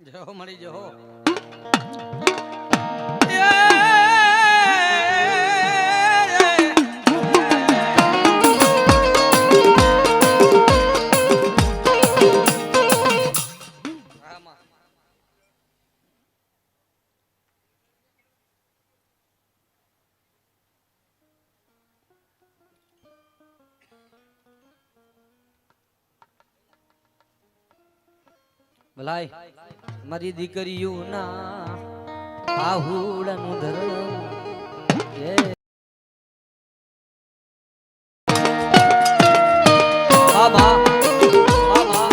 જો મળી જો ભલાઈ મારી દીકરીઓના આહુડાનું ધર્મ એ બાબા બાબા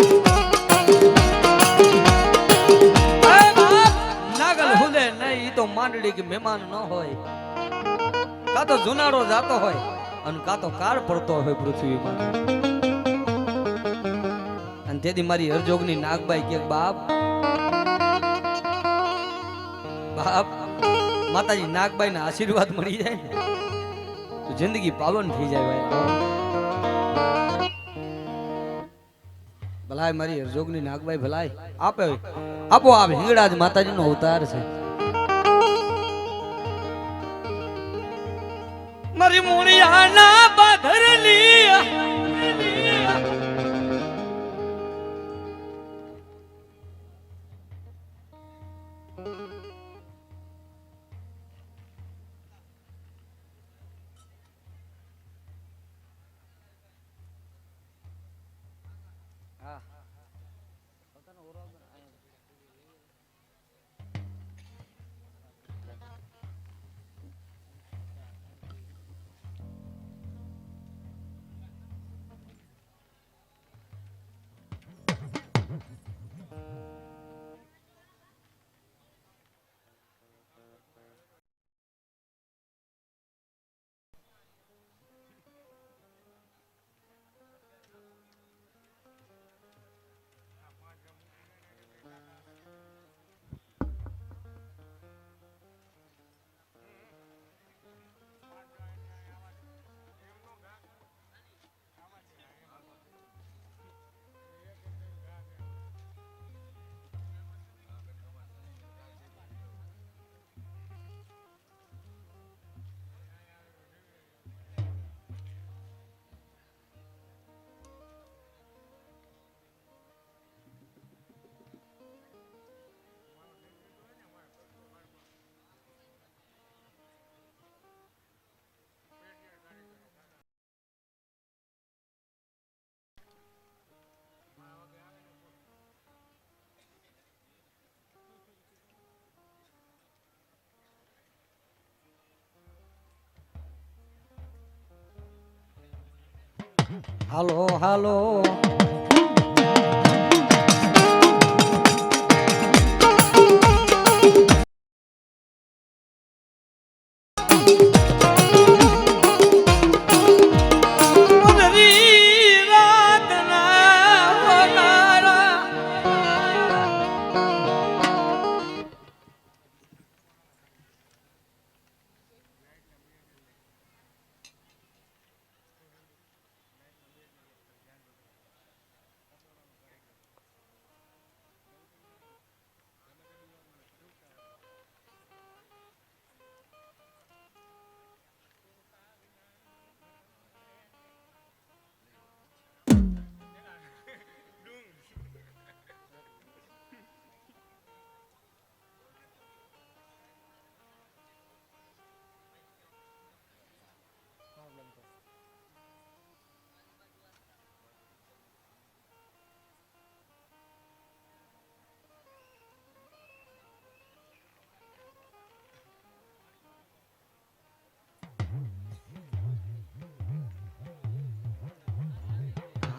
નાગલ હુલે નહીં તો માંડડી કે મહેમાન ન હોય કાં તો જુનાળો જાતો હોય અને કાં તો કાળ પડતો હોય પૃથ્વીમાં અને તેથી મારી હરજોગની નાગબાઈ કે બાપ બાપ માતાજી નાગબાઈ ના આશીર્વાદ મળી જાય ને તો જિંદગી પાવન થઈ જાય ભાઈ ભલાય મારી હરજોગની નાગબાઈ ભલાય આપે આપો આપ હિંગળાજ માતાજી નો અવતાર છે મારી મુણિયાના બાધરલી હાલો હાલો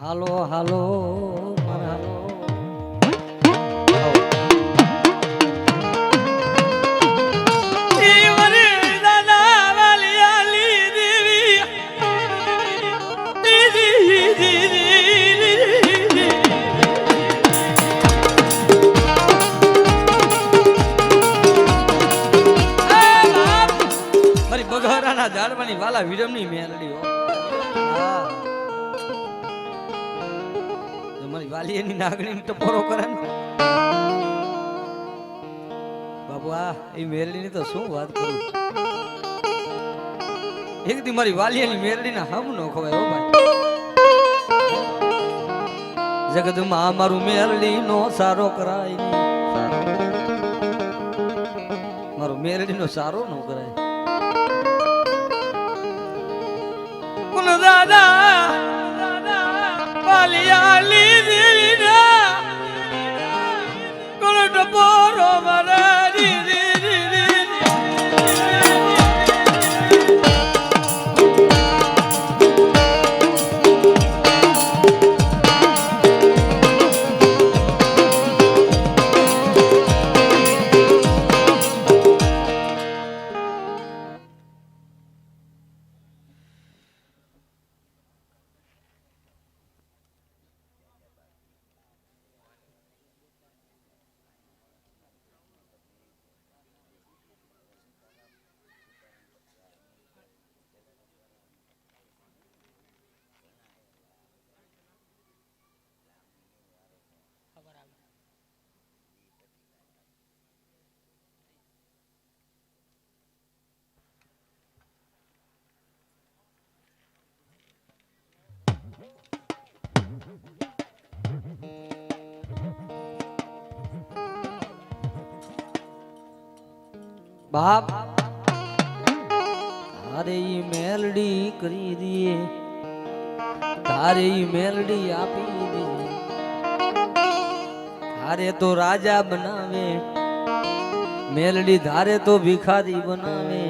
હાલો હાલો મારા બગારાના ઝાડવાની વાલા વિરમની મેલડી મારી વાલી એની નાગણી ટપોરો કરે ને બાબુ આ એ મેરડીની તો શું વાત કરું. એક દી મારી વાલિયાની મેરડીના હમ નો ખવાય હો ભાઈ. જગતમાં મારું મેરડી નો સારો કરાય નહીં. મારો મેરડી નો સારો નો કરાય. કુલ દાદા વાલિયાલી દીના કુલ ટપોરો મારા દી. બાપ તારે ઈ મેલડી કરી દે, તારે ઈ મેલડી આપી દે. તારે તો રાજા બનાવે, મેલડી ધારે તો ભિખારી બનાવે.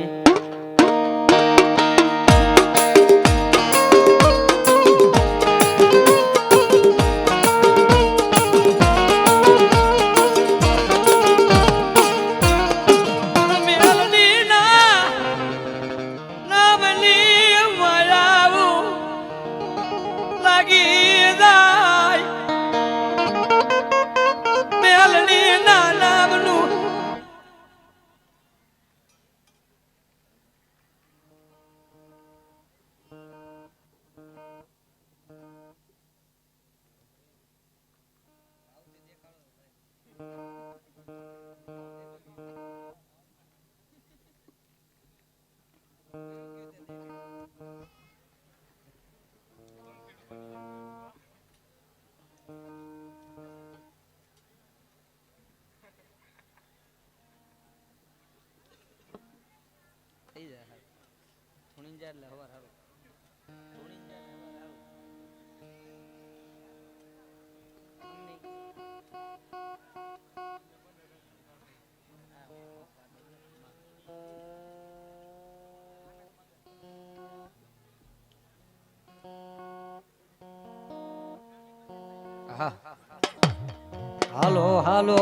હાલો હાલો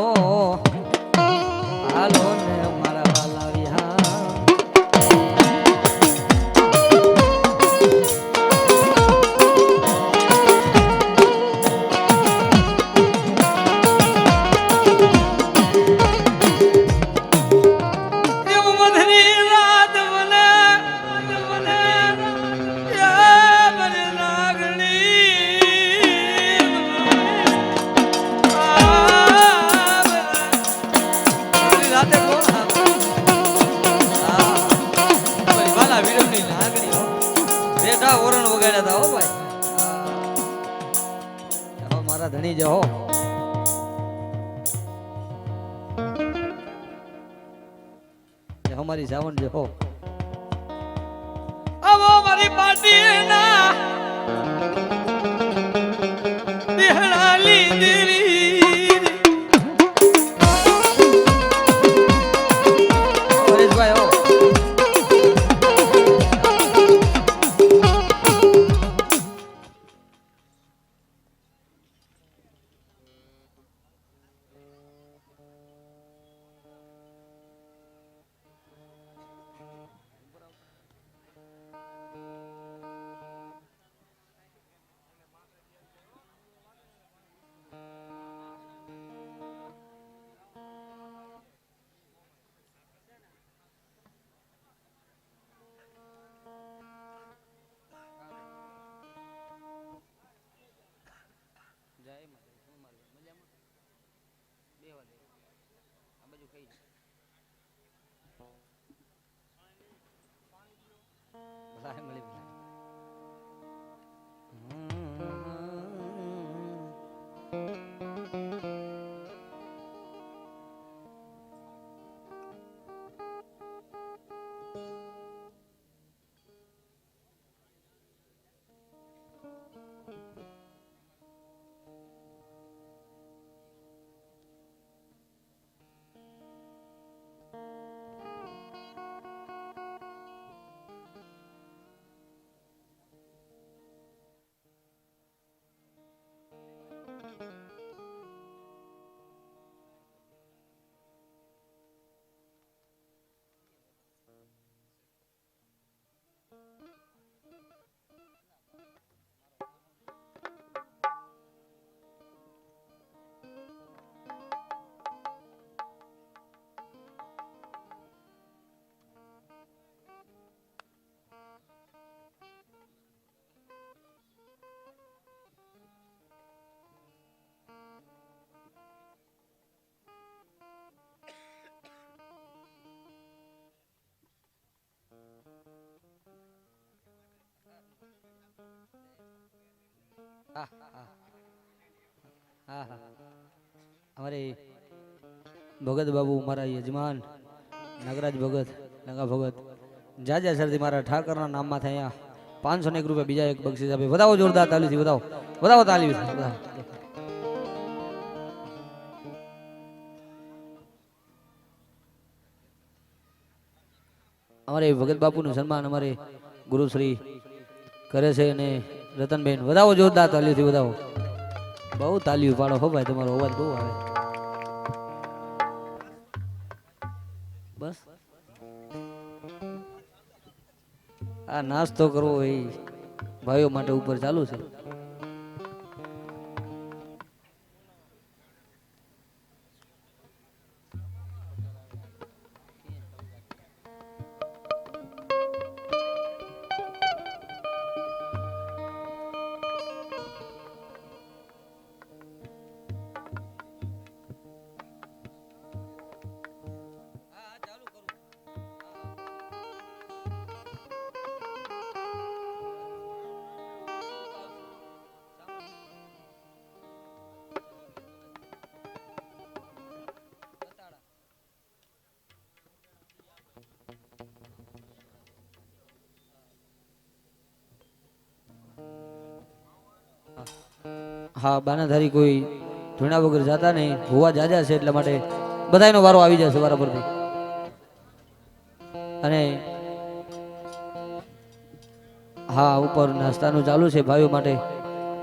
હાલો ને મારા વાલા વિહા. ઓરણ વગાડ્યા હતા હો ભાઈ. મારા ધણી જ હો. અમારી સાવન જે હો. આવો મારી પાટી ના દેહણાલી દેરી પરેશભાઈ હો. હા હા હા હા અમારે ભગત બાબુ મારા યજમાન નાગરાજ ભગત નગા ભગત જાજા સરથી મારા ઠાકરના નામમાં થયા 501 રૂપિયા બીજા એક બક્ષીસ આપે. વધાવો જોરદાર તાલીથી વધાવો વધાવો તાલી વધાવો. અમારે ભગત બાપુનું સન્માન અમારે ગુરુશ્રી કરે છે અને રતનબેન વધાવો જોરદાર તાલીથી વધાવો. બહુ તાલીઓ પાડો હો ભાઈ, તમારો અવાજ બહુ આવે. બસ આ નાસ્તો કરવો એ ભાઈઓ માટે ઉપર ચાલુ છે. હા બાનાધારી કોઈ ધૂણા વગર જાતા નહીં, હોવા જાજા છે એટલા માટે બધાયનો વારો આવી જશે બરાબર થી. અને હા ઉપર નાસ્તાનું ચાલુ છે ભાઈઓ માટે,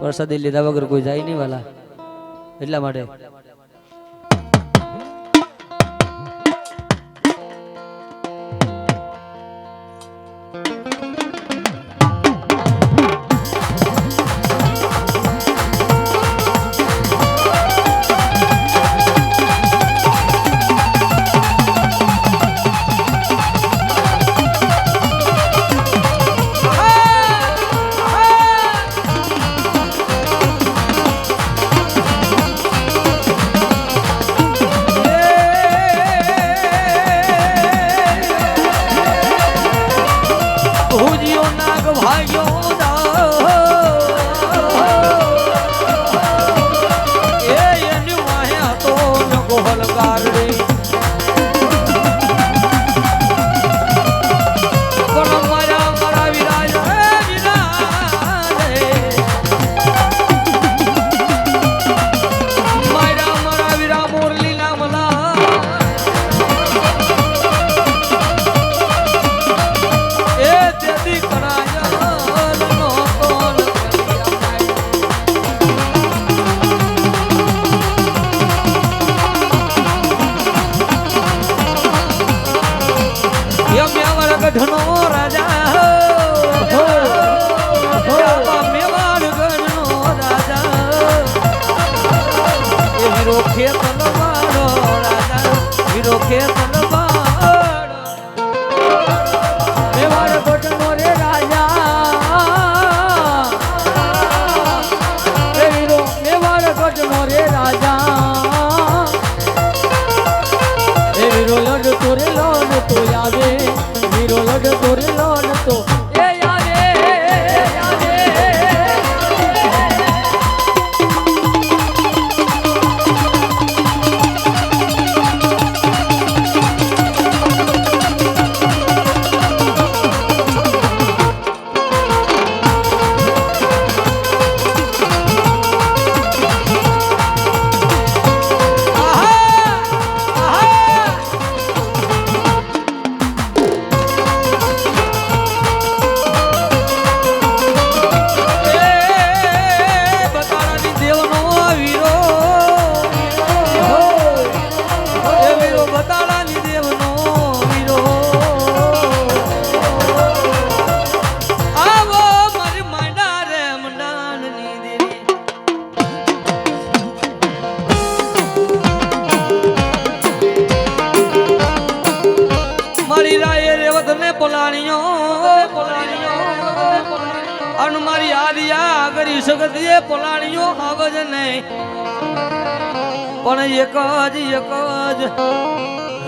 પ્રસાદી લીધા વગર કોઈ જાય નહીં વાલા એટલા માટે.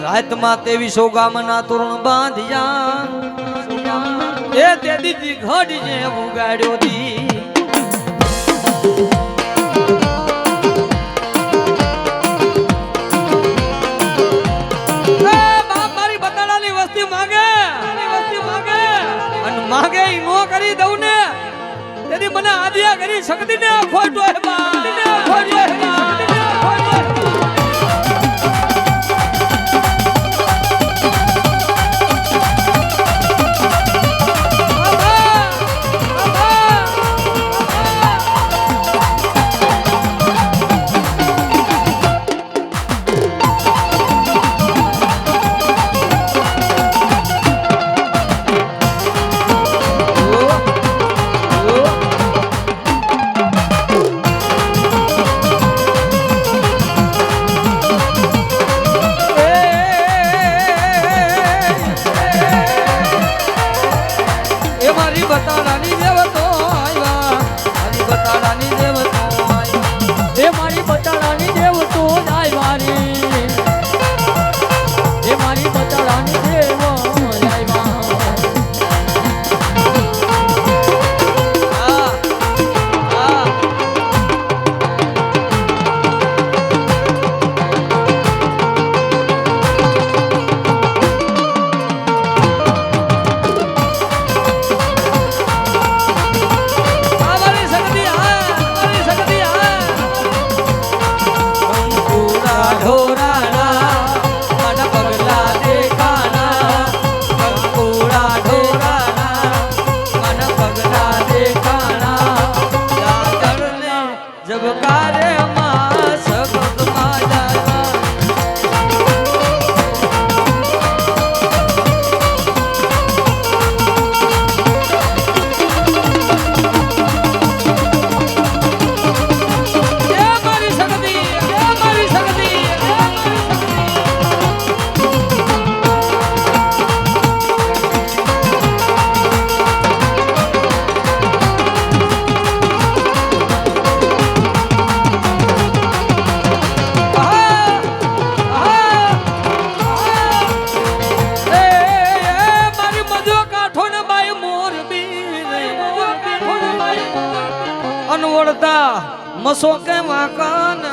રાતમાં તેવી સોગામના તોરણ બાંધ્યા એ તે દીદી ઘડી જે ઉગાડ્યો દી મને આદિયા કરી શક્તિ ને ખોટો હે બા ખોટો હે બા ખોટો હે બા બતાડાની દેવતો આવ્યા મારી બતાડાની દેવતો આવ્યા એ મારી બતાડાની દેવતો આવ્યા રે એ મારી બતાડાની દેવો આવ્યા અનવડતા મસો કે વાકાને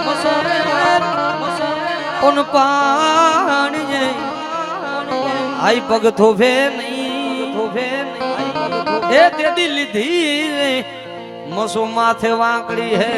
મસો કે ઓન પાણી આઈ પગ થોભે નહીં એ તેદી લીધી મસો માથે વાંકડી હે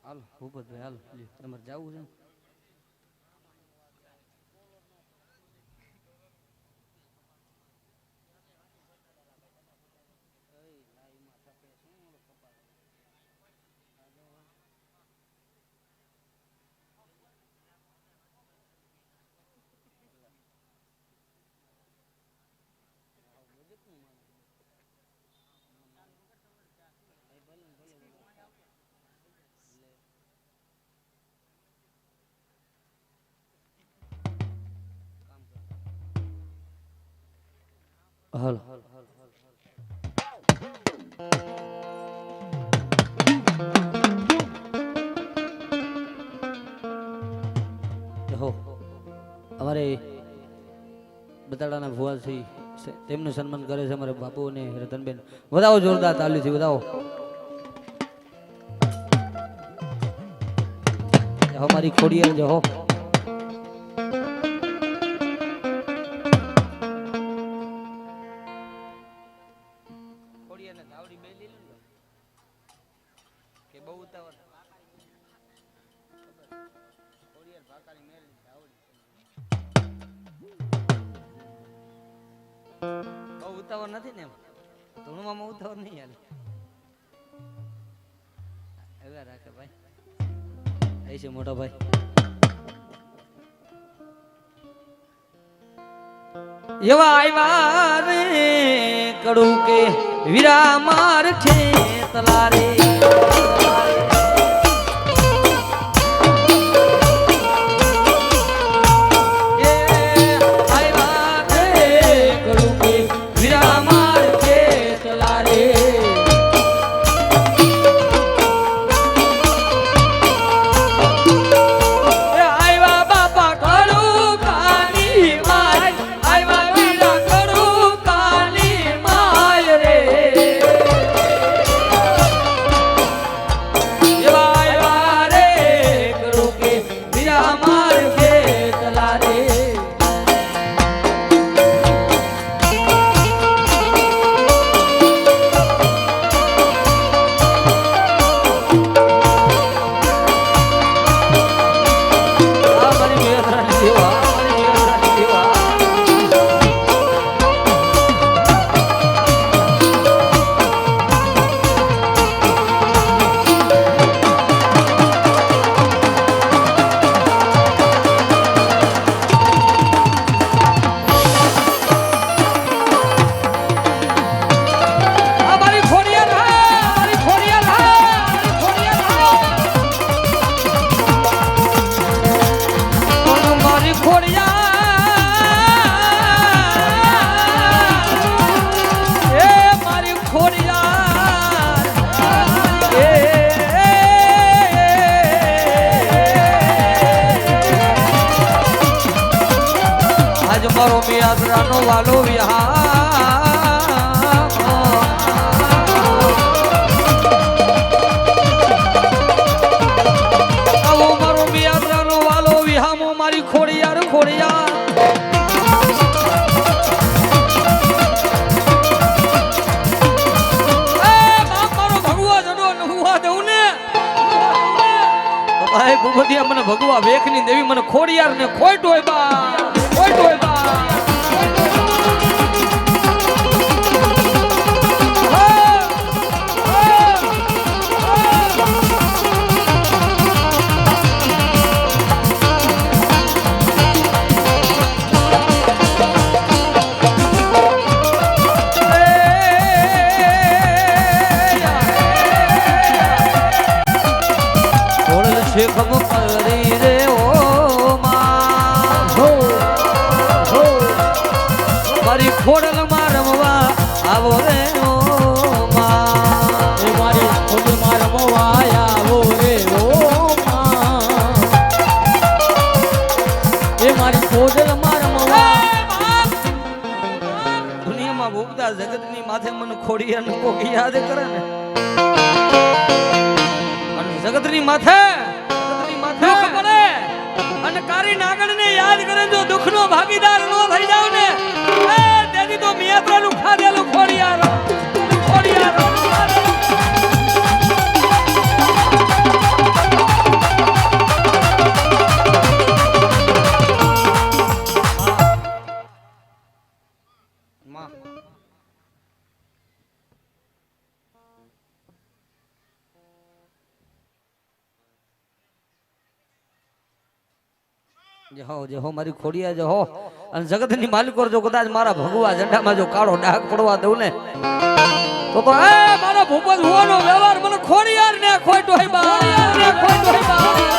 હાલ ભૂપતભાઈ હાલ તમારે જવું છે હાલ અમારે બતાડાના ભુવાથી તેમનું સન્માન કરે છે અમારા બાપુ અને રતનબેન. વધાવો જોરદાર તાલીથી વધાવો. અમારી ખોડિયાર જો હો ખોડિયાને ધાવડી બે લીધું ને કે બહુ ઉતાવળ ખોડિયાર ભાકાની મેલની ધાવડી બહુ ઉતાવળ નથી ને એમ ધૂણમાં ઉતાવળ નહીં હાલે એવા રાખે ભાઈ એ છે મોટા ભાઈ. એવા આવ્યા રે કડું કે વીરા માર છે તલારે મારો મિયાદરાનો વાલો વિહાર આવો મારો મિયાદરાનો વાલો વિહામો મારી ખોડિયાર ખોડિયાર મારો ભગવા જડો નહુવા દઉં ને ભાઈ ભૂપતિયા મને ભગવા વેખની દેવી મને ખોડિયાર ને ખોટ હોય બા ખોટ હોય બા શેખમ કરી રે ઓ મારી ખોડલ માં રમવા આવો રે ઓ મારી ખોડલ માં રમવા આવો રે ઓ એ મારી ખોડલ માં રમવા દુનિયામાં ભોગતા જગત ની માથે મને ખોડિયાર ને કોક યાદ કરે ને જગત ની માથે અને કારી નાગણ ને યાદ કરે જો દુઃખ નો ભાગીદાર નો થઈ જાવ ને તેથી તો મિયાત્રાનું ખાધેલું ખોડિયાર ખોડિયાર જે હો મારી ખોડિયા જે હો અને જગત ની માલિકો જો કદાચ મારા ભગવા ઝંડામાં જો કાળો ડાઘ પડવા દઉં ને તો મારો ભૂપત હોવાનો વ્યવહાર મને ખોડિયાર ને ખોટો હે બા ને ખોટો હે બા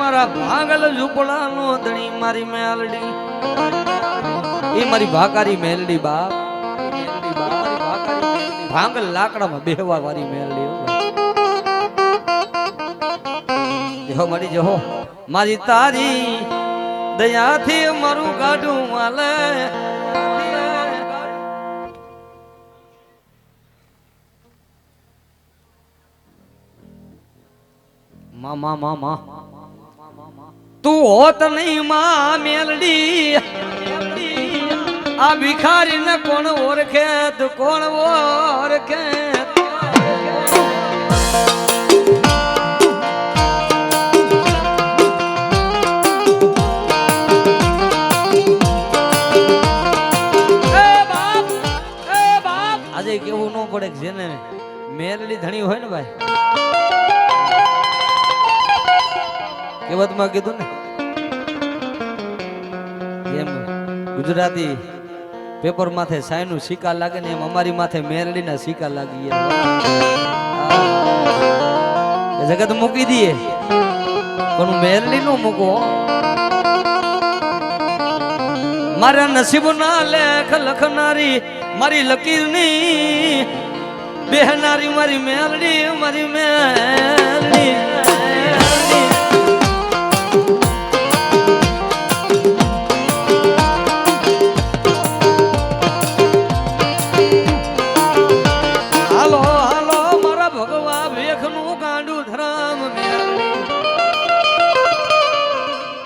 મારા ભાંગલ ઝૂંપડાનો ધણી મારી મેલડી એ મારી ભાકારી મેલડી બાપ મેલડી બાપ મારી ભાકારી મેલડી ભાંગલ લાકડામાં બેહવા વાળી મેલડી જો મળી જો મારી તારી દયાથી મારું ગાડું માલે મામા મામા તું હોત નહીં માં મેલડી આ ભિખારી ને કોણ ઓળખે તું કોણ ઓળખે આજે કેવું ન પડે કે જેને મેલડી ધણી હોય ને ભાઈ કહેવતમાં કીધું ને જેમ ગુજરાતી પેપર માથે સાયનું સિક્કા લાગે ને એમ અમારી માથે મેરડીના સિક્કા લાગી જગત મૂકી દઈએ પણ મેરડી નું મૂકો મારા નસીબ ના લેખ લખનારી મારી લકીરની બેહનારી મારી મેલડી મારી મેલડી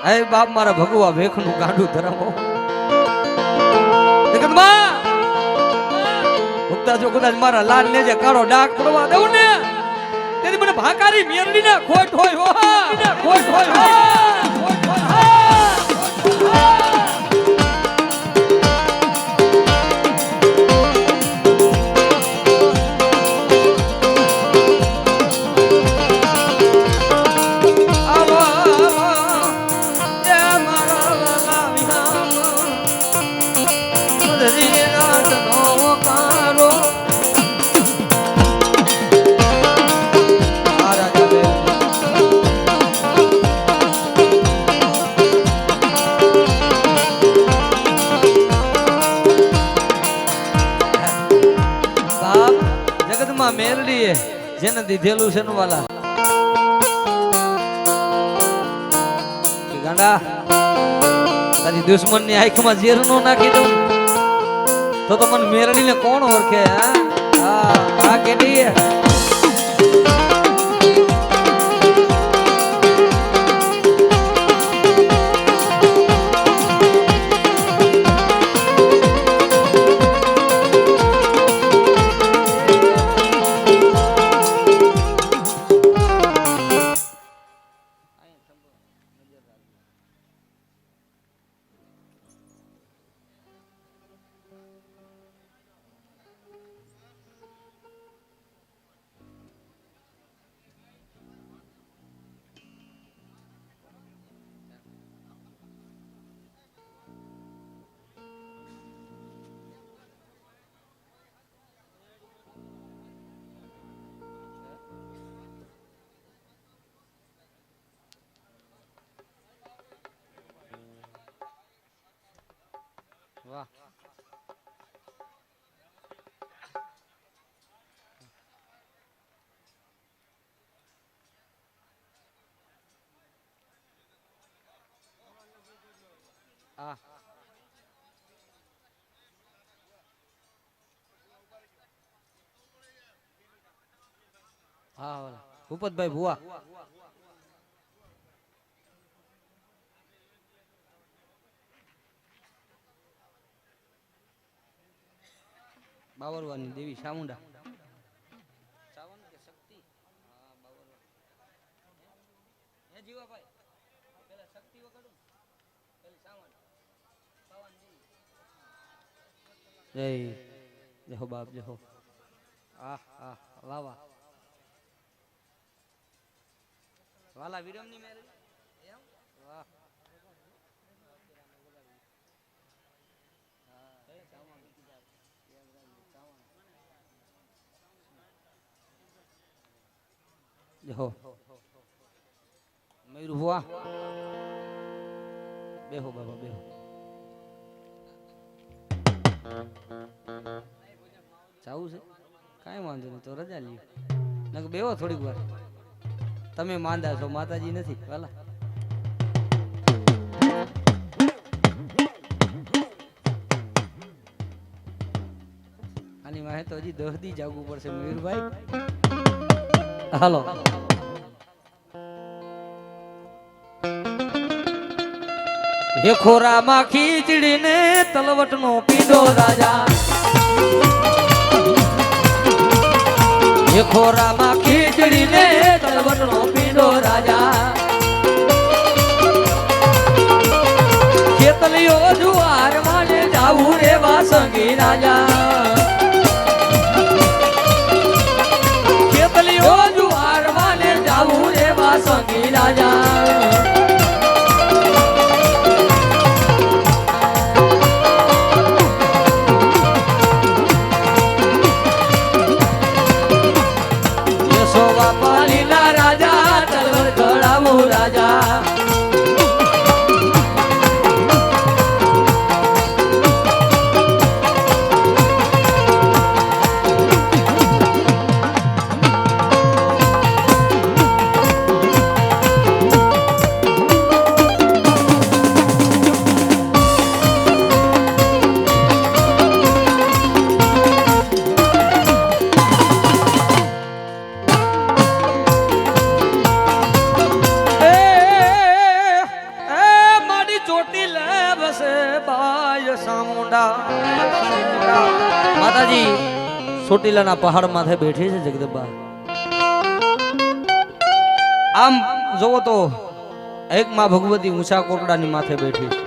હે બાપ મારા ભગવા ભેખનું ગાંડું ધરાવો જગતમાં ઉગતા જો કદાચ મારા લાલ ને જે કાળો ડાક પડવા દઉં ને તેથી મને ભાકારી મેરડી ના ખોટ હોય હો ખોટ હોય હો મેલડી જેને દીધેલું છે વાલા ગાંડા તારી દુશ્મન ની આંખમાં ઝેર નો નાખી દઉં તો મને મેલડી ને કોણ ઓળખે હા કેડી વાહ હા ભૂપતભાઈ ભુવા બાવરવાની દેવી ચામુંડા ચાવન કે શક્તિ હા બાવરવા હે જીવાભાઈ પેલા શક્તિ વગાડું પેલી ચાવન ચાવન દેવી જય હો બાપ જય હો વાહ વાહ વાલા વિરમની મેરેજ એમ વાહ જો મયુર ભુવા બેહો બાબા બેહો. જાવું છે કાંઈ વાંધો નહીં તો રજા લ્યો નક બેહો થોડીક વાર. તમે માંદા છો માતાજી નથી વાલા. આની વાહે તો હજી 10 દી જાગવું પડશે મયુરભાઈ. હાલો હે ખોરામાં ખીચડીને તલવટનો પીડો રાજા. હે ખોરામાં ખીચડીને તલવટનો પીડો રાજા. ખેતલિયો જુવાર માને જાવું રે વાસંગી રાજા. ખેતલિયો જુવાર માને જાવું રે વાસંગી રાજા. માતાજી ચોટીલાના પહાડ માથે બેઠી છે જગદંબા. આમ જોવો તો એક માં ભગવતી ઊંચા કોટડાની માથે બેઠી છે.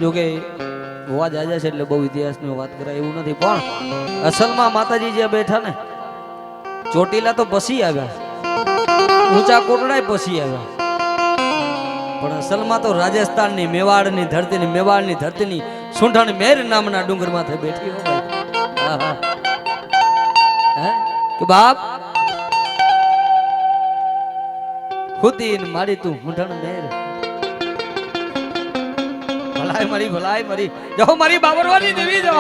જોકે હોવા જાજા છે એટલે બહુ ઇતિહાસની વાત કરાય એવું નથી, પણ અસલમાં માતાજી જે બેઠા ને ચોટીલા તો પછી આવ્યા, ઊંચા કોટડા પછી આવ્યા, પણ અસલમાં તો રાજસ્થાનની મેવાડની ધરતીની સુંઢણ મેર નામના ડુંગર માથે બેઠી હો ભાઈ. કે બાપ ખુદીન મારી તું સુંઢણ મેર ભલાય મારી જહો મારી બાબરવાની દેવી જહો.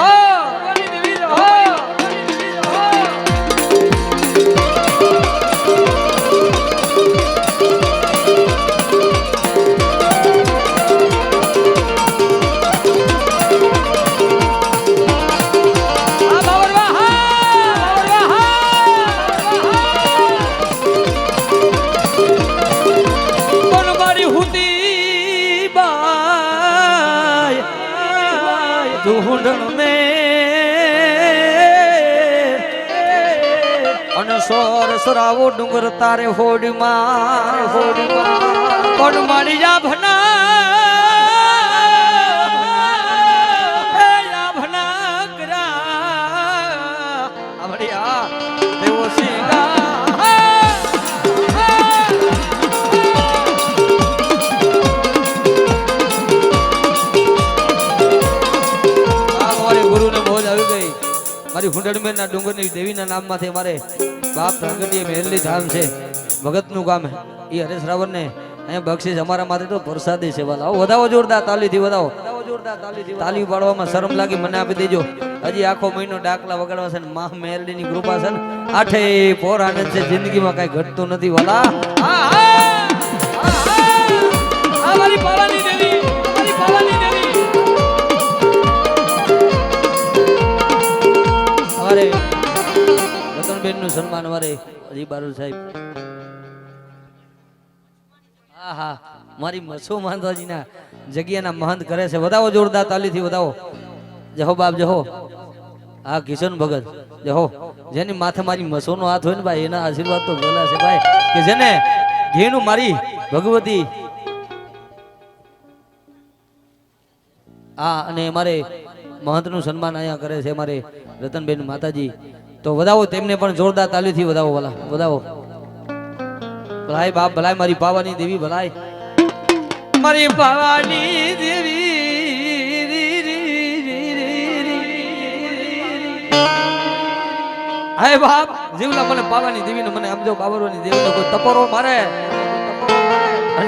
સોર સરાવો ડુંગર તારે હોડીમાં કોણ મારી જા ભના કરા દેવો સિંગા. ગુરુને મોજ આવી ગઈ મારી હુંડળમેર ના ડુંગરની દેવીના નામમાંથી અમારે બાપ પ્રગટીએ મહેલની ધામ છે, ભગતનું ગામ એ હરેશ રાવણ ને અહીંયા બક્ષિસ અમારા માટે તો પ્રસાદી છે વાલા. વધાવો જોરદાર તાલીથી વધાવો. તાલી પાડવામાં શરમ લાગી મને આપી દેજો. હજી આખો મહિનો ડાકલા વગાડવા છે ને મા મેલડીની કૃપા છે ને આઠે પોર આનંદ છે, જિંદગીમાં કઈ ઘટતું નથી વાલા. મારી પાવાની દેવી, મારી પાવાની દેવી. અમારે રતનબેન નું સન્માન અમારે હજી બારોલ સાહેબ. હા મારી મસો માતાજીના જગ્યાના મહંત કરે છે. વધાવો જોરદાર તાલીથી વધાવો. જહો બાપ જહો. હા કિશન ભગત જહો. જેની માથે મારી મસોનો હાથ હોય ને ભાઈ એના આશીર્વાદ તો ભલા છે ભાઈ, કે જેને ઘેનું મારી ભગવતી. હા અને અમારે મહંતનું સન્માન અહીંયા કરે છે અમારે રતનબેન માતાજી. તો વધાવો તેમને પણ જોરદાર તાલીથી વધાવો વાલા. વધાવો ભલાય બાપ ભલાય મારી પાવાની દેવી ભલાય મારી પાવાની દેવી. હાય બાપ જીવલા મને પાવાની દેવીને મને સમજો બાબરવાની દેવીને કોઈ તપરો મારે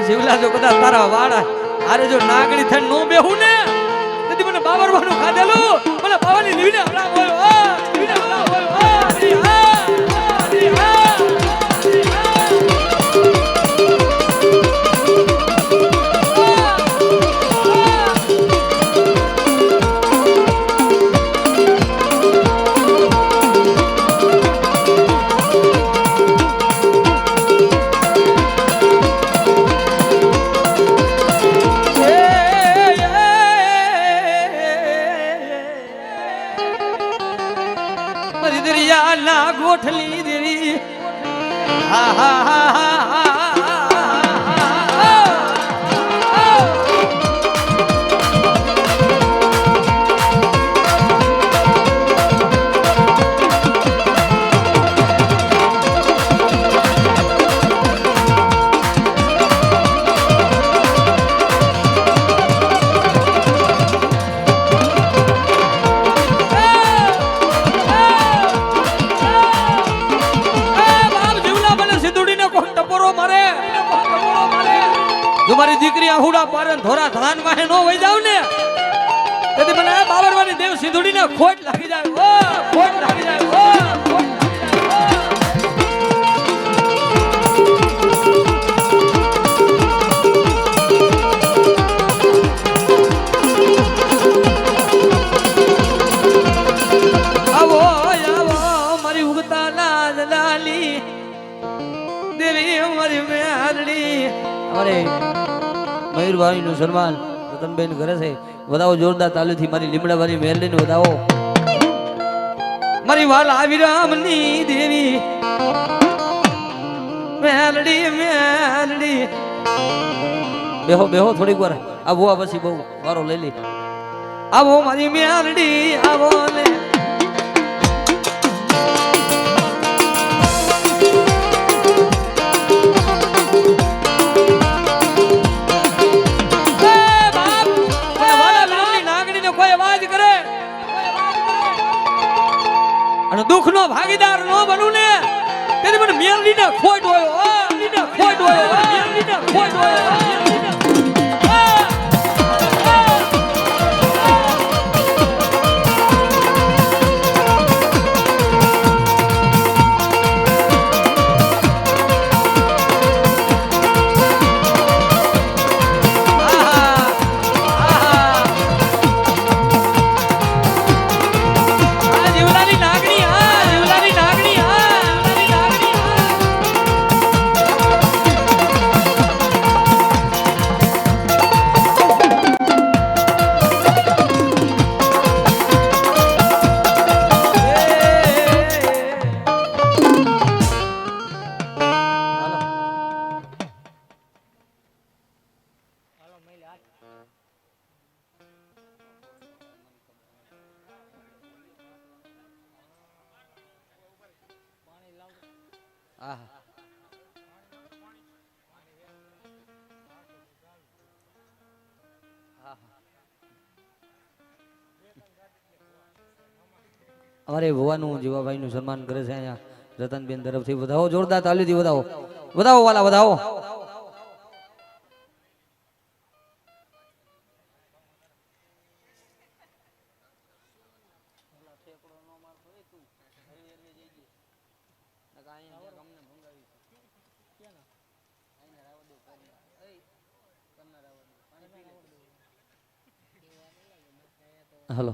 જીવલા જો કદાચ તારા વાળા અરે જો નાગણી થઈને નો બેહું ને તેથી મને બાબરવાનું ખાધેલું મને બાવાની લીવીને હમણાં બોલ્યો લીવીને હમણાં બોલ્યો ના ગોઠલી દેવી હા હા હા હા મારી દીકરી આહુડા પારે ધોરા ધરાન વાહે નો વઈ જાવ ને તેથી મને બાબરવાની દેવ સિંધુડીને ખોટ લાગી જાય ખોટ લાગી જાય ખોટ આવો આવો મારી ઉગતા લાજ લાલી દેવી મારી મેરડી અરે મયુરભાઈ નું સન્માન રતનબેન કરે છે વધાવો જોરદાર તાલીથી મારી લીમડાવાળી મેરડી ને વધાવો મારી વાલા વિરામની દેવી મેરડી મેરડી બેહો બેહો થોડીક વાર આવો આ પછી બહુ વારો લઈ લી આવો મારી મેરડી આવો ને દુઃખ નો ભાગીદાર નો બનું ને તેથી મને મેલડી ને ખોટ હોય ખોટ હોય મેલડી ને ખોટ હોય અમારે ભવાનું જીવાભાઈ નું સન્માન કરે છે અહીંયા રતનબેન તરફથી વધાવો જોરદાર તાલીથી વધાવો વધાવો વાલા વધાવો હલો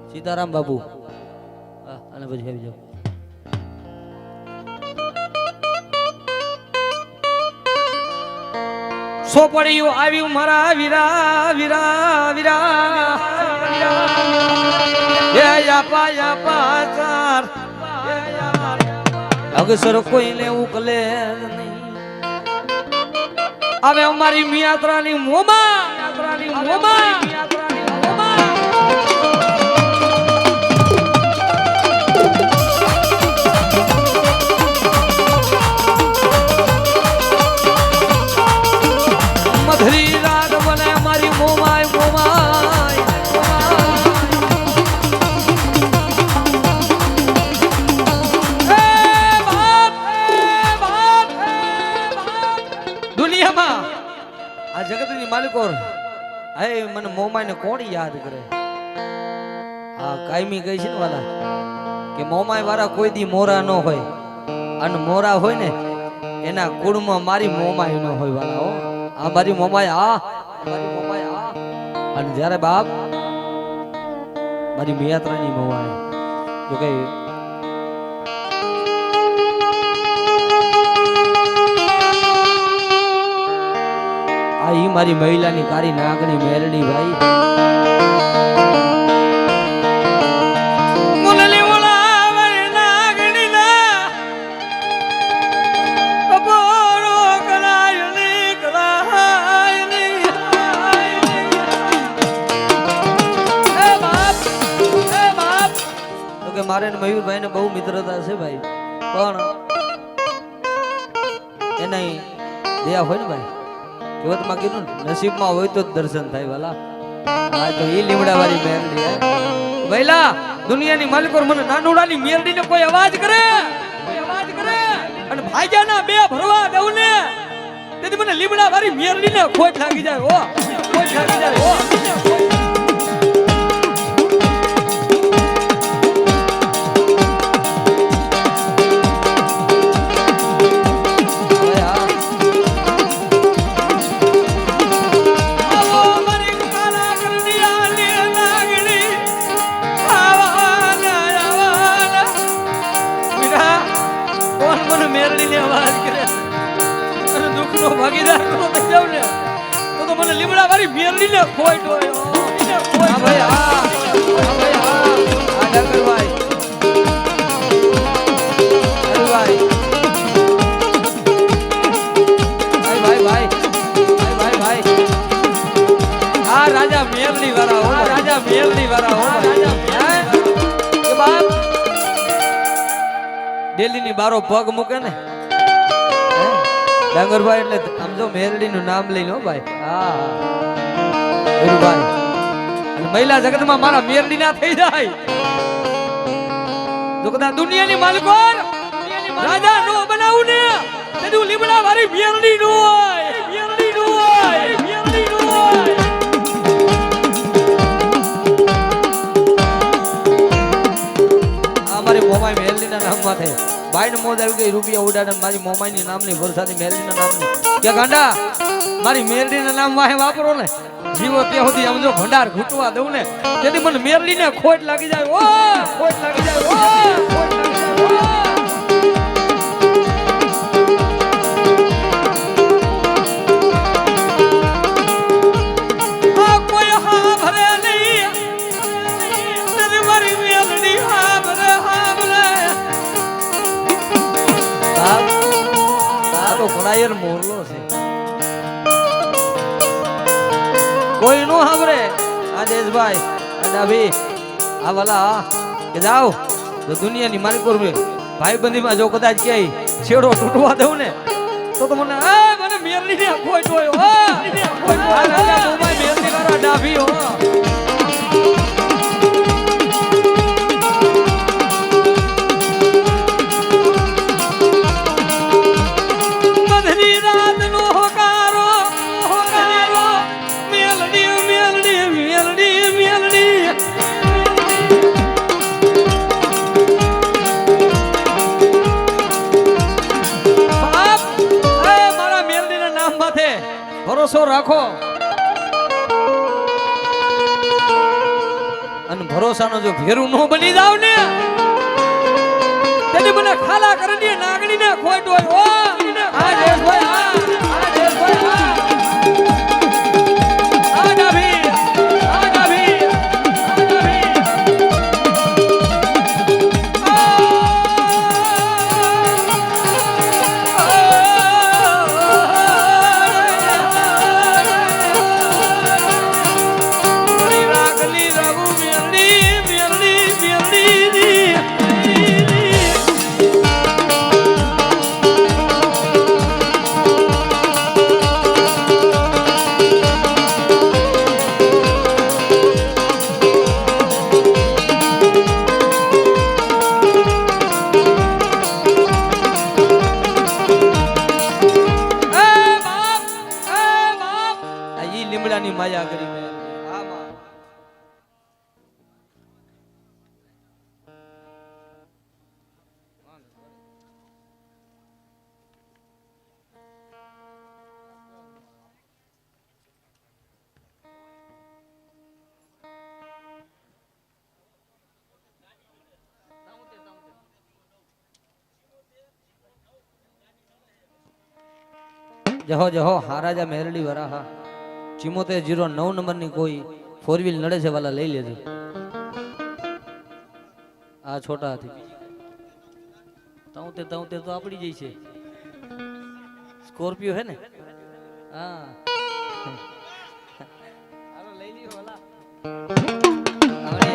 સીતારામ બાબુ અને પછી આવી જાઓ સોપડિયું આવ્યું મારા વીરા વીરા વીરા પાચાર અગસર કોઈને ઉકલે નહીં હવે અમારી મિયાત્રાની મોમાં મધરી રાગ બને મારી મોમાય આ જગતની માલિકો હે મને મોમાઈને કોણ યાદ કરે આ કાયમી કહી છે ને વાલા કે મોમાય વાળા કોઈ દી મોરા ન હોય અને મોરા હોય ને એના કુળમાં મારી મોમાય ન હોય વાલા હો આ મારી મોમાય મારી મોમાય અને જ્યારે બાપ મારી મિયાત્રાની મોમાય જો કે આ ઈ મારી મહિલાની કારી નાગની મેરડી ભાઈ મારે ને મયુરભાઈ ને બહુ મિત્રતા છે ભાઈ પણ એના દયા હોય ને ભાઈ કહેવતમાં કીધું નસીબમાં હોય તો જ દર્શન થાય વાલા આ તો ઈ લીમડા વાળી મેરડી હે વૈલા દુનિયાની માલિકો મને નાનુડાની મેરડીને કોઈ અવાજ કરે અને ભાગ્યાના બે ભરવા દઉં ને તેથી મને લીમડા વાળી મેરડીને ખોટ લાગી જાય હો ખોટ લાગી જાય હો ભાગીદાર તો થઈ જાવ ને તો મને લીમડા વાળી મેરડીને ખોટ હોય હા ભાઈ હા ભાઈ હા ડાંગરભાઈ ભાઈ આ રાજા મેરડી વાળા હો રાજા મેરડી વાળા હો રાજા કે બાપ દિલ્હીની બારો પગ મૂકે ને ડાંગરભાઈ એટલે આમ જો મેરડી નું નામ લઈને હો ભાઈ હા ભાઈ અને મહિલા જગતમાં મારા મેરડી ના થઈ જાય જો કદાચ દુનિયાની માલિકો રાજા નો બનાવું ને તેનું લીમડા વાળી મેરડી નો હોય મેરડી નો હોય મેરડી નો હોય આ મારી મોમાઈ મેરડી ના નામ માં થાય ભાઈ ને મોજ આવી ગઈ રૂપિયા ઉડાડે મારી મોમાઈની નામની વરસાદી મેરડીના નામની કે ગાંડા મારી મેરડીના નામ વાહે વાપરો ને જીવો ત્યાં સુધી આમ જો ભંડાર ઘૂંટવા દઉં ને તેથી મને મેરડીને ખોટ લાગી જાય ઓ ખોટ લાગી જાય ઓ ખોટ લાગી જાય ઓ આ કોઈ હા ભરે નહીં તેરી મારી મેરડી હા ભરે તારો ઘોડાયર મોરલો છે કોઈ નો સાંભળે આ દેશભાઈ આ ડાભી આ વાલા કે જાઓ તો દુનિયાની માલિકો ભાઈ બંધીમાં જો કદાચ ક્યાંય છેડો તૂટવા દઉં ને તો મને મને મેરડી ને ખોટ હોય રાજા મોમાઈ મેરડી વાળા ડાભી હો ભરોસો રાખો અને ભરોસાનો જો ભેરું નો બની જાવ ને તેની મને ખાલા કરી દે નાગણી ને ખોટ હોય ઓ આ દેશભાઈ આ દેશભાઈ આ ડાભી આ ડાભી લીમડાની માયા કરી મેલડી. હા માં. જહો જહો હારાજા મેરડી વરાહા 7409 નંબરની કોઈ 4 વ્હીલ નડે છે વાલા લઈ લેજો. આ છોટા હાથી 73 તો આપડી જઈ છે. સ્કોર્પિયો હે ને? હા હાલો લઈ લ્યો વાલા. હવે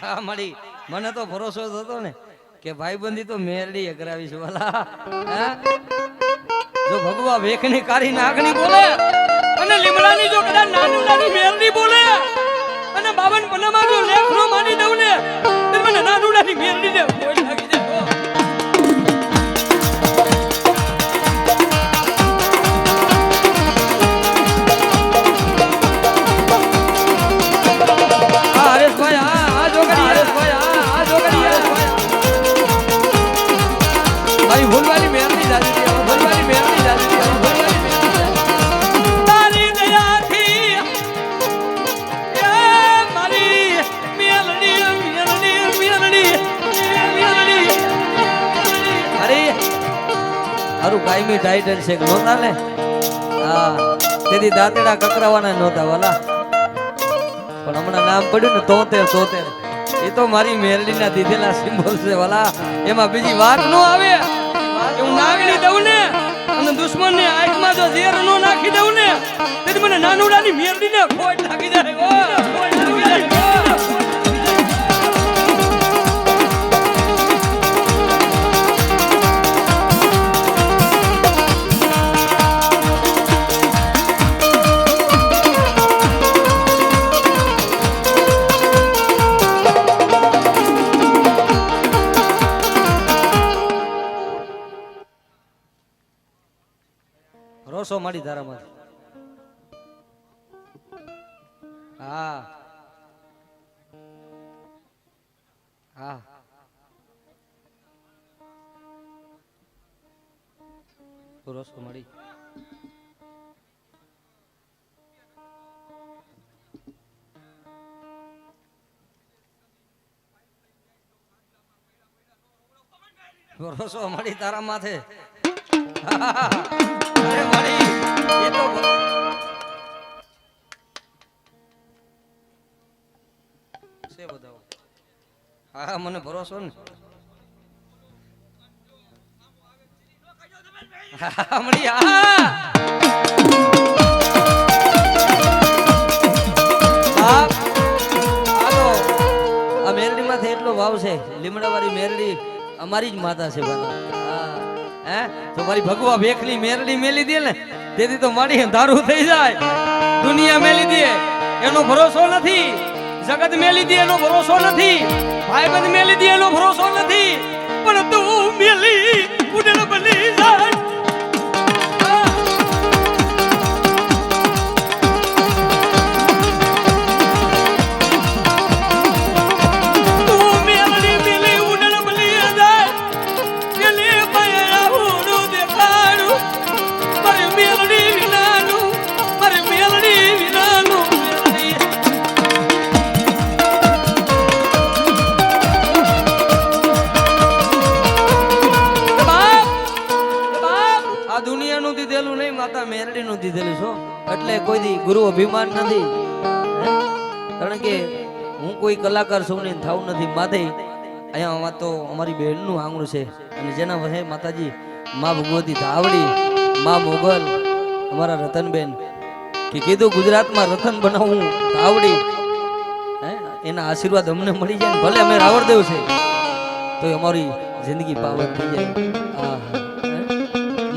હા મળી. મને તો ભરોસો હતો ને કે ભાઈબંધી તો મેરડી કરાવી છે વાલા. જો ભગવા વેખની કારી નાગણી બોલે અને લીમડાની જો કદાચ નાની નાની મેરડી બોલે અને 52 પન્નામાં જો લેખનો માની દઉં ને તો મને નાની નાની મેરડી ને કોઈ લાગી જાય. હરેશભાઈ આ જોગડી હરેશભાઈ આ જોગડી ભાઈ ભૂલવાની મેરડી દાદી ભૂલવાની મેરડી દાદી ભૂલવાની તારી દયાથી એ મારી મેલડી મેલડી મેલડી મેલડી અરે હારું કાયમી ટાઈટલ છે કે નહોતા ને? હા તેથી દાંતડા કકરાવાના નહોતા વાલા. પણ હમણાં નામ પડ્યું ને 73 એ તો મારી મેરડીના દીધેલા સિમ્બોલ છે વાલા. એમાં બીજી વાત નો આવે. હું નાગણી દઉં ને અને દુશ્મનને આંખમાં જો ઝેર નો નાખી દઉં ને તેથી મને નાનુડાની મેરડીને ખોટ લાગી જાય. ખોટ લાગી જાય. રોસો માડી તારામાં. હા હા રોસો માડી. રોસો માડી તારા માથે. અરે મારી એ તો છે બતાવો. હા મને ભરોસો ને. હા મળી. હા આ મેરડી માંથી એટલો ભાવ છે. લીમડા વાળી મેરડી અમારી જ માતા છે બાના. હે તો મારી ભગવા વેખની મેરડી મેલી દે ને તેથી તો મારી દારૂ થઈ જાય. દુનિયા મેલી દે એનો ભરોસો નથી. જગત મેલી દે એનો ભરોસો નથી. ભાઈબંધ મેલી દે એનો ભરોસો નથી. પણ તું મેલી ઉડેલ બની જાય. મેરડી નું દીધેલું છો એટલે કોઈ દી ગુરુ અભિમાન નથી. કારણ કે હું કોઈ કલાકાર છું ને થાવ નથી માથે. અહીંયા તો અમારી બહેન નું આંગણું છે અને જેના વહે માતાજી માં ભગવતી ધાવડી માં મોગલ અમારા રતનબેન કે કીધું ગુજરાતમાં રતન બનાવું ધાવડી. એના આશીર્વાદ અમને મળી જાય ને ભલે અમે રાવણદેવ છે તો અમારી જિંદગી પાવન થઈ જાય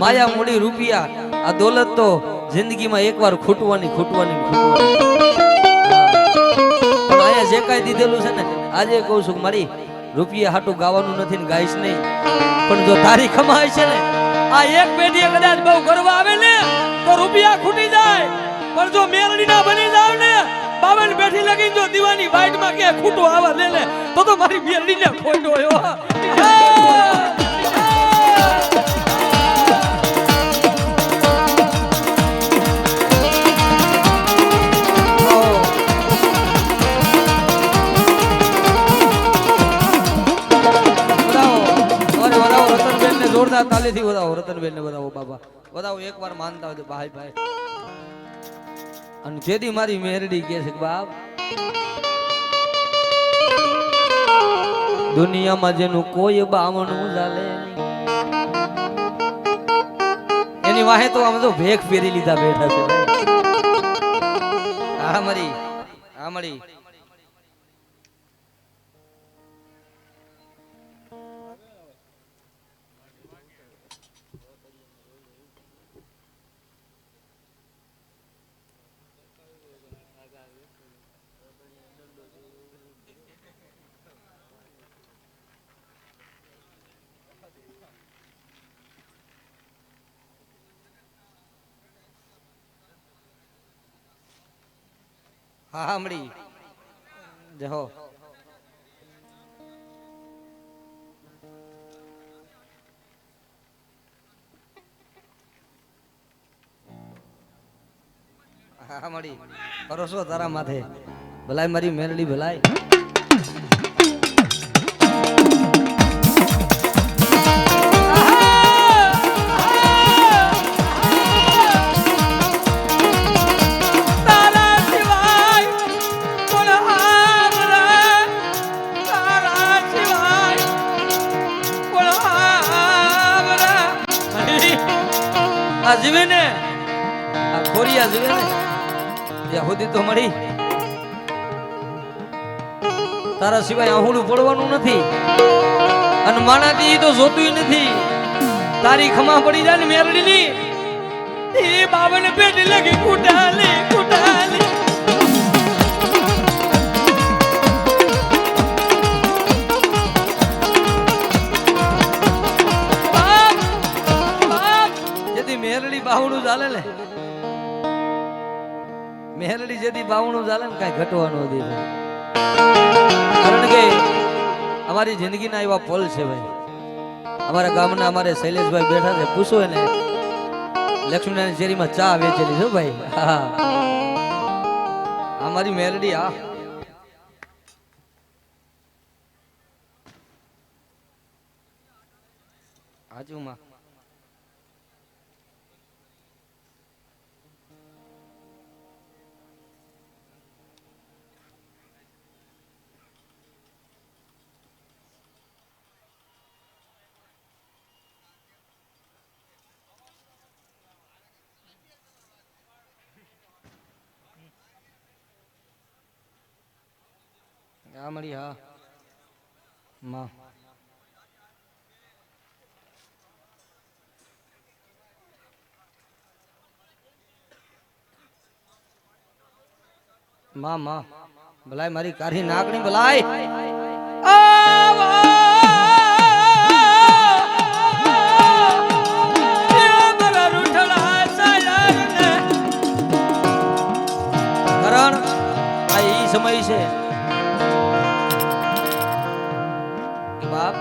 માયા મૂડી રૂપિયા આ દોલત તો જિંદગીમાં એકવાર ખૂટવાની પણ અહીંયા જે કાંઈ દીધેલું છે ને આજે કહું છું કે મારી રૂપિયા હાટું ગાવાનું નથી ને ગાઈશ નહીં પણ જો તારી કમાય છે ને આ એક પેઢી કદાચ બહુ ગર્વ આવે ને તો રૂપિયા ખૂટી જાય પણ જો મેરડી ના બની જાવ ને 52 પેઢી લગીને જો દીવાની વાઈટ માં કે ખૂટો આવા દે ને તો મારી મેરડી ને ખોટો હોય જોરદાર તાલીથી વધાવો રતનબેન ને વધાવો બાબા વધાવો એકવાર માનતા હોય ભાઈ ભાઈ અને જેથી મારી મેરડી કે છે બાપ દુનિયામાં જેનું કોઈ બાવણું ચાલે એની વાહે તો આમ તો ભેખ ફેરી લીધા બેઠા છે હા મળી હા મળી જહો હા મળી ભરોસો તારા માથે ભલાઈ મારી મેરડી ભલાઈ જીવે ને આ ખોરિયા જીવે ને ત્યાં સુધી તો મળી તારા સિવાય આહુડું પડવાનું નથી અને માણાથી તો જોતું નથી તારી ખમા પડી જાય ને મેરડી ની એ 52 પેઢી લગી કુટાલી મેરડી બાવણું ચાલે ને મેરડી જેથી બાવણું ચાલે ને કઈ ઘટવાનું નથી કારણ કે અમારી જિંદગીના એવા પલ છે ભાઈ અમારા ગામના અમારે શૈલેષભાઈ બેઠા છે પૂછો એને લક્ષ્મીનારાયણ શેરીમાં ચા વેચેલી છે ભાઈ હા અમારી મેરડી આ હાજુમાં આ મળી હા માં માં માં ભલાઈ મારી કાઢી નાકની ભલાઈ કરણ આ ઈ સમય છે બાપ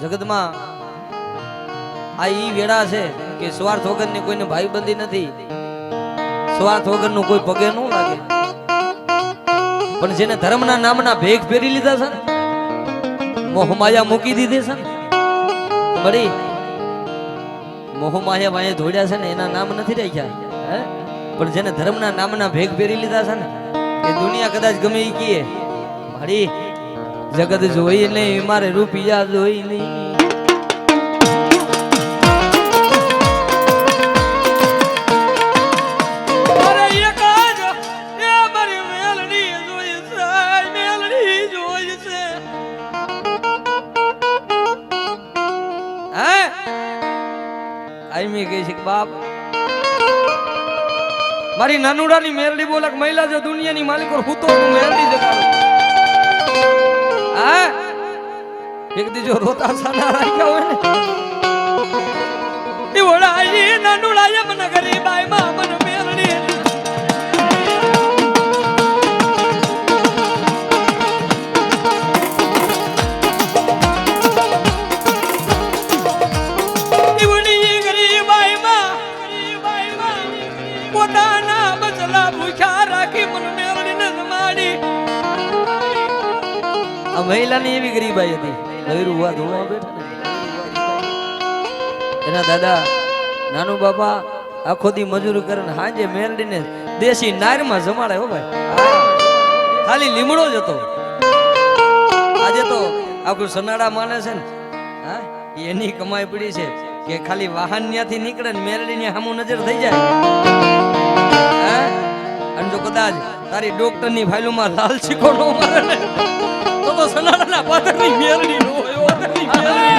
જગતમાં આ ઈ વેળા છે કે સ્વાર્થ વગરની કોઈને ભાઈબંધી નથી સ્વાર્થ વગરનું કોઈ પગે ન લાગે પણ જેને ધર્મના નામના ભેગ ફેરી લીધા છે ને મોહમાયા મૂકી દીધી છે ને બળી મોહમાયા વાંહે ધોડ્યા છે ને એના નામ નથી રાખ્યા હે પણ જેને ધર્મના નામના ભેગ ફેરી લીધા છે ને એ દુનિયા કદાચ ગમે ઈ કીએ મારી જગત જોઈ નહીં મારે રૂપિયા જોઈ નહીં અરે એક જ એ મારી આઈમી કહે છે કે બાપ મારી નાનુડાની મેરડી બોલે કે મહિલા જો દુનિયાની માલિકો હું તો મેરડી જગાડું હા એક દી જો રોતા સાના રાખ્યા હોય ને એ ઓળાઈ નાનુડા મને ગરીબ આઈ માં મને મેરડી મહિલાની એવી ગરીબાઈ હતી લહેરું વાત હોવા બેઠા ને એના દાદા નાનુ બાપા આખો દી મજૂરી કરે ને હાંજે મેરડીને દેશી નારમાં જમાડે હો ભાઈ ખાલી લીમડો જ હતો આજે તો આખું સનાડા માને છે ને હા એની કમાઈ પડી છે કે ખાલી વાહન ત્યાંથી નીકળે ને મેરડીની સામું નજર થઈ જાય હા અને જો કદાચ તારી ડોક્ટરની ફાઇલોમાં લાલ છીકો નો મારે ને તો સનાડાના પાદરની મેરડી નો હોય ઓદરની મેરડી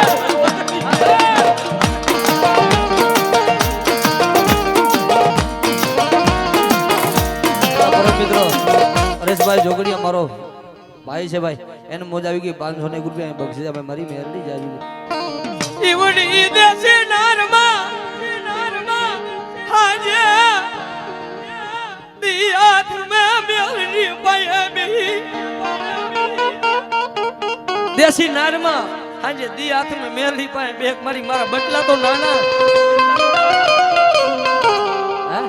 મિત્રો પરેશભાઈ જોગડી અમારો ભાઈ છે ભાઈ એને મોજ આવી ગઈ 500 રૂપિયા બક્ષીસ આપણે મારી મેરડી જ આવી ઈવડી દેશે નારમાં હાજે દિયાત મે મેરડી પાયે બેહી દેશી નારમાં હાજે દી હાથ મે મેરડી પાએ બેક મારી મારા બટલા તો નાના હે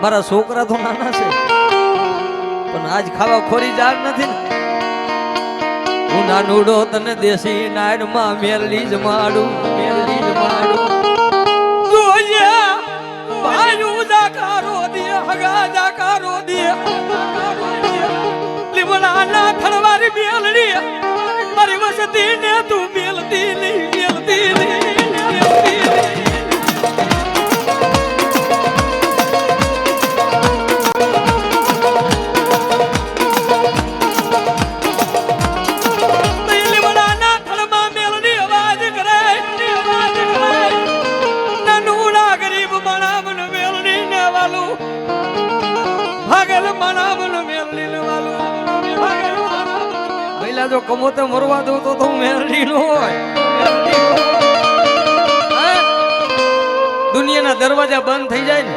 મારા છોકરા તો નાના છે પણ આજ ખાવા ખોરી જાગ નથી ને હું નાનુડો તને દેશી નારમાં મેરડી જ માડું જોજે ભાઈ ઉજાકારો દે હગા જાકારો દે લીમડાના થળવારી મેલડી મારી વસતી ને તું મેલતી નહીં લીમડાના થળમાં મેલડી અવાજ કરે નાનુડા ગરીબ મણામન મેલડી ને વાલું ભાગલ મણામન મેલડી ને વાલું પહેલા જો કમોતે મરવા દઉં તો હું મેરડી નો હોય દુનિયાના દરવાજા બંધ થઈ જાય ને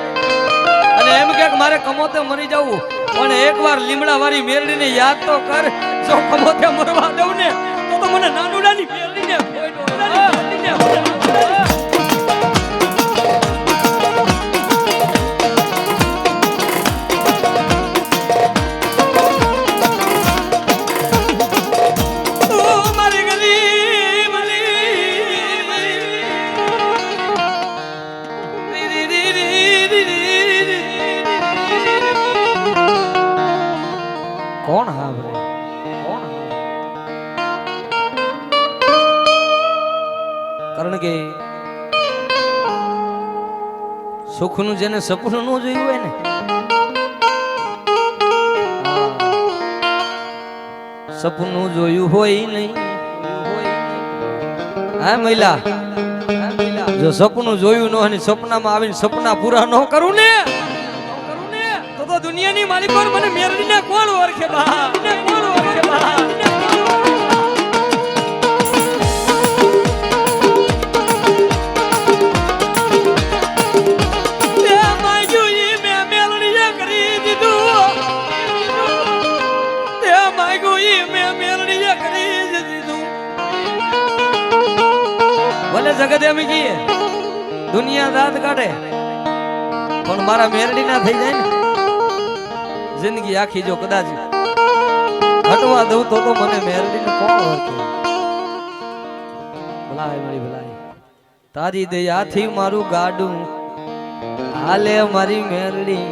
અને એમ કે મારે કમોતે મરી જવું પણ એકવાર લીમડા વાળી મેરડીને યાદ તો કર જો કમોતે મરવા દઉં ને તો મને નાનુડાની મેરડીને કોણ હાવરે કારણ કે સુખનું જેને સપનું ન જોયું હોય ને સપનું જોયું હોય નહીં હા મહિલા જો સપનું જોયું ન હોય સપનામાં આવીને સપના પૂરા ન કરું ને તો દુનિયાની માલિકો મને મેરડીને કોણ ઓળખે બા કોણ ઓળખે બા ભલે જગત એમ કહીએ દુનિયા દાંત કાઢે પણ મારા મેરડી ના થઈ જાય ને જિંદગી આખી જો કદાચ હટવા દઉં તો મને મેરડી ને કોણ ઓળખે ભલાય મારી ભલાય તારી દયાથી મારું ગાડું હાલે મારી મેરડી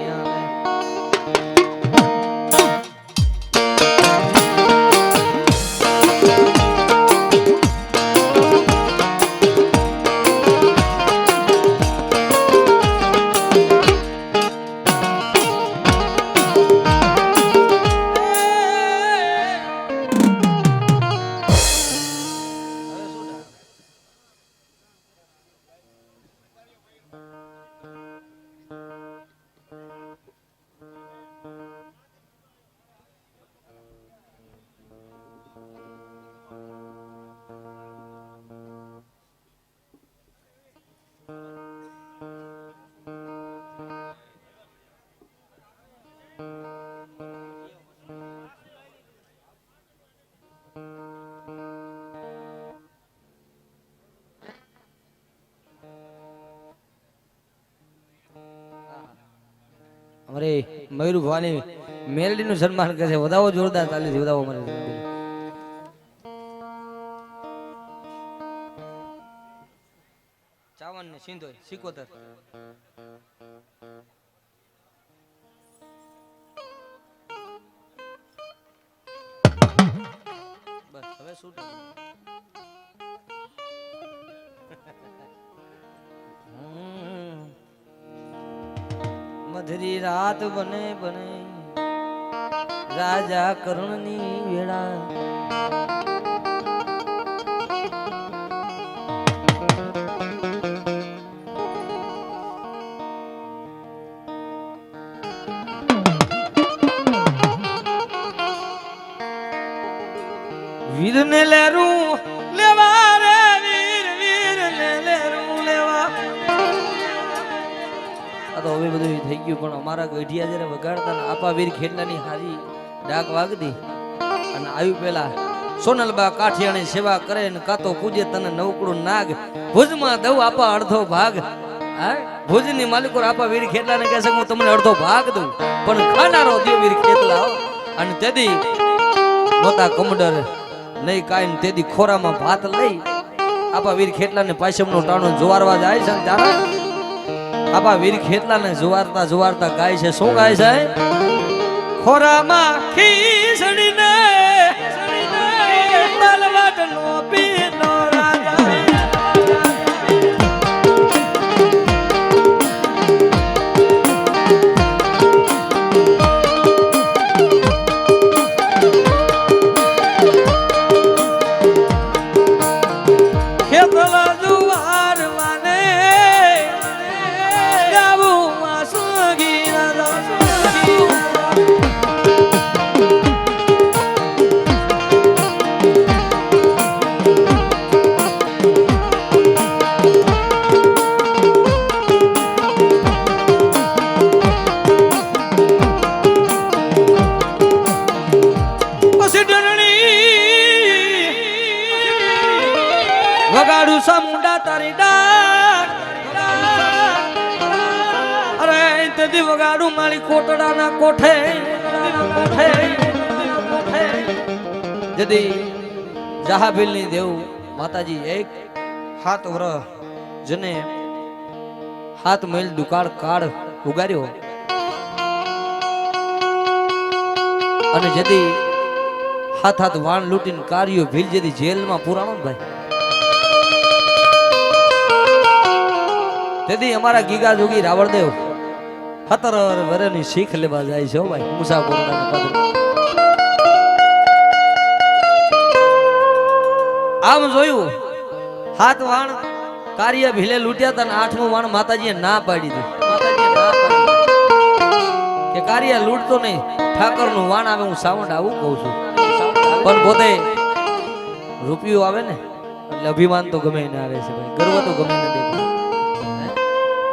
અમારે મયુર ભવાની મેલડીનું સન્માન કરે છે. વધાવો જોરદાર તાલીથી વધાવો મને. ચાવન ને સિંધોય 77. બસ હવે શું મધરી રાત બને બને રાજા કર્ણની વેળા વીર ને લેરું લેવા રે વીર વીર ને લેરું લેવા. આ તો હવે બધું થઈ ગયું પણ અમારા ગઢિયા જયારે વગાડતા ને આપા વીર ખેડલાની હારી ડાક વાગતી અને આવ્યું પેલા સોનલબા કાઠિયાણી સેવા કરે ને કાતો પૂજે તને નવકડું નાગ ભુજમાં દઉં આપા અડધો ભાગ. હા ભુજની માલિકો આપા વીર ખેડલાને કહે છે હું તમને અડધો ભાગ દઉં પણ ખાનારો દેવ વીર ખેડલા અને તેથી નોતા કમડર નહીં કાઈ ને તેથી ખોરામાં ભાત લઈ આપા વીર ખેડલાને પાછમનું ટાણું જોવારવા જાય છે ત્યારે આપા વીર ખેડલાને જોવારતા જોવારતા ગાય છે. શું ગાય છે? ખોરામાં ખીસડીને તલવાટનો પીનો રાજા. ખેતલા જુવાર માને ગાવું માસુગી વગાડું સમુંડા તારી ડાક. અરે તેથી વગાડું મારી કોટડાના કોઠે જદી જહાબીલની દેવ માતાજી એક હાથ વરહ જને હાથ મેલ દુકાળ કાળ ઉગાર્યો અને જદી હાથ હાથ વાણ લૂટીને કાર્યો ભીલ જદી જેલમાં પુરાણો ભાઈ. તેથી અમારા ગીગા જોગી રાવણદેવ 17 વર્ષની શીખ લેવા જાય છે ભાઈ મુસાફરોના પદ. આમ જોયું હાથ વાણ કાર્ય ભીલે લૂટ્યા હતા ને 8મું વાણ માતાજીએ ના પાડી દીધું. માતાજીએ ના પાડી કે કાર્ય લૂટતો નહીં ઠાકરનું વાણ આવે હું સાવંડ આવું કહું છું પણ પોતે રૂપિયો આવે ને એટલે અભિમાન તો ગમે ના રહે છે ભાઈ, ગર્વ તો ગમે ન દેખાય.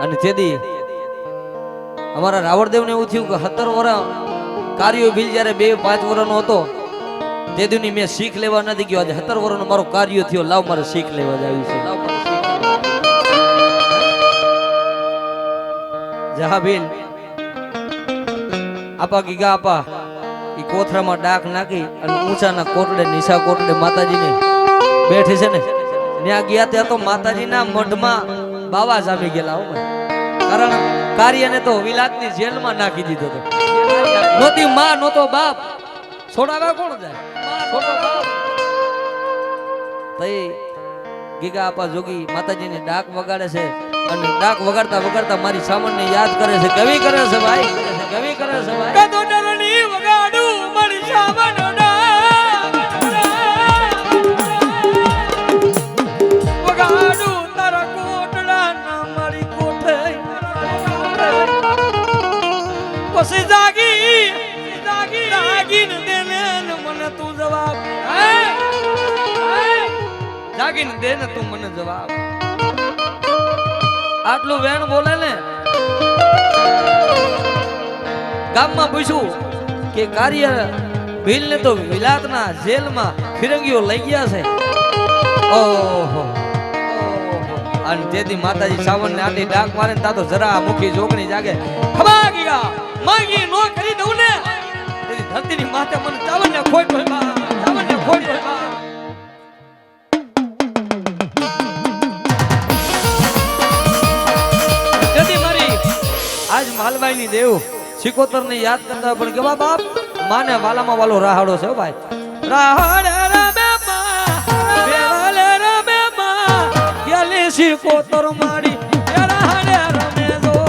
અને તેથી અમારા રાવણદેવ ને એવું થયું કે 17 વર્ષ કાર્યો ભીલ જયારે 2-5 વર્ષનો હતો તે દીની મેં શીખ લેવા નથી ગયો. આજે 17 વર્ષનો મારો કાર્યો થયો, લાવ મારે શીખ લેવા જાવી છે. જહા ભીલ આપા ગીગા આપા ઈ કોથરામાં ડાક નાખી અને ઊંચાના કોટડે નિશા કોટડે માતાજીને બેઠી છે ને ત્યાં ગયા ત્યાં તો માતાજીના મઢમાં બાવા જામી ગયેલા હો ભાઈ. કારણ કાર્યને તો વિલાતની જેલમાં નાખી દીધો હતો. નોતી માં નોતો બાપ, છોડાવા કોણ જાય? છોટો બાપ. તઈ ગીગા આપા જોગી માતાજીને ડાક વગાડે છે અને ડાક વગાડતા વગાડતા મારી સામણને યાદ કરે છે. કવિ કરે છે ભાઈ, કવિ કરે છે ભાઈ. કદો ડરની વગાડું મારી સામણ વગાડું તારા કોટડા ના મારી કોઠે. પછી જાગીને દેને મને તું જવાબ, જાગીને દે ને તું મને જવાબ. આટલું વેણ બોલે ને ગામમાં પૂછ્યું કે કાર્ય ભીલ ને તો વિલાતના જેલમાં ફિરંગીઓ લઈ ગયા છે. ઓહો અને તેથી માતાજી સાવણ ને આટલી ડાક મારે તા તો જરા મુખી જોગણી જાગે. ખબા ગયા માની દેવ સિકોતર ને યાદ કરતા પણ કેવા બાપ માને વાલામાં વાલો રાહાડો છે હો ભાઈ રાહાડે રમે માં બેવાલે રમે માં ગેલી સિકોતર માડી એ રાહાડે રમે જો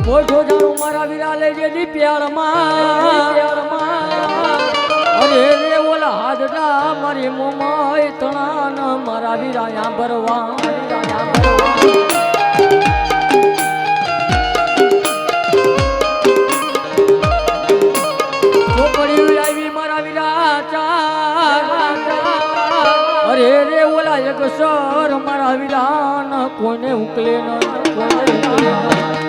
મોઢો જાણું મારા વીરા લઈ જેલી પ્યારમાં અરે રે ઓલા હાથડા મારી મોમાય તણા મારા વીરા યા ભરવા ચોપડી આવી મારા વીરા અરે રે ઓલા એક સર મારા વીરા કોઈને ઉકલે ન કોઈને ઉકલે ન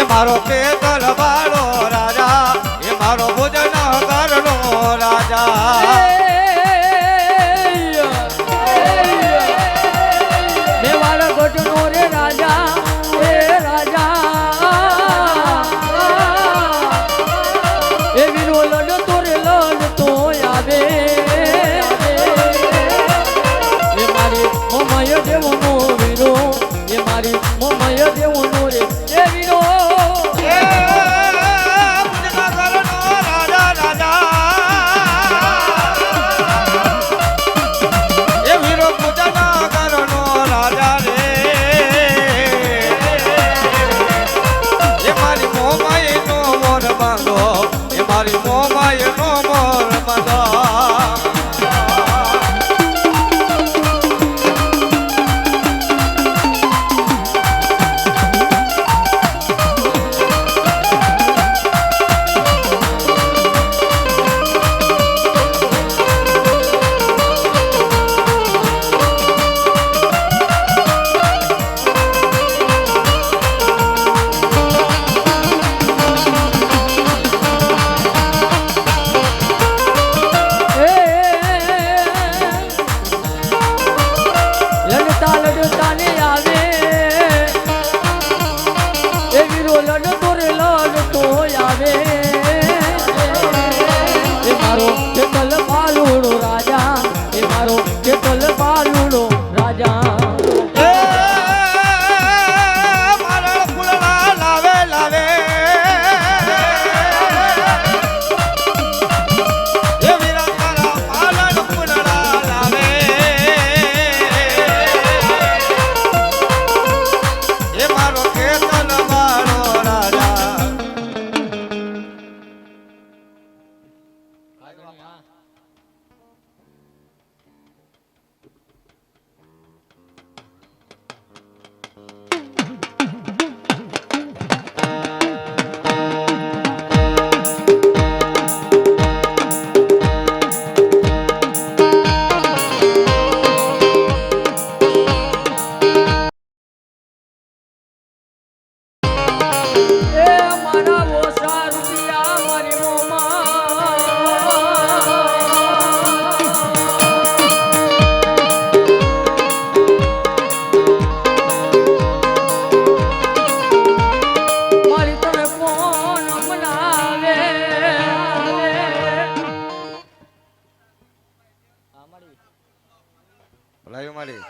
મારો કેતલ વાળો રાજા એ મારો ભોજન કરનો રાજા મેવાડ ગોટનો રે રાજા એ રાજા એ વીરો લડ તોરે લડ તો આવે એ મારી મોમય દેવનો વીરો એ મારી મોમય દેવનો રે એ વીરો મારી મોમાય નો મોર મદા ભલાયું મારી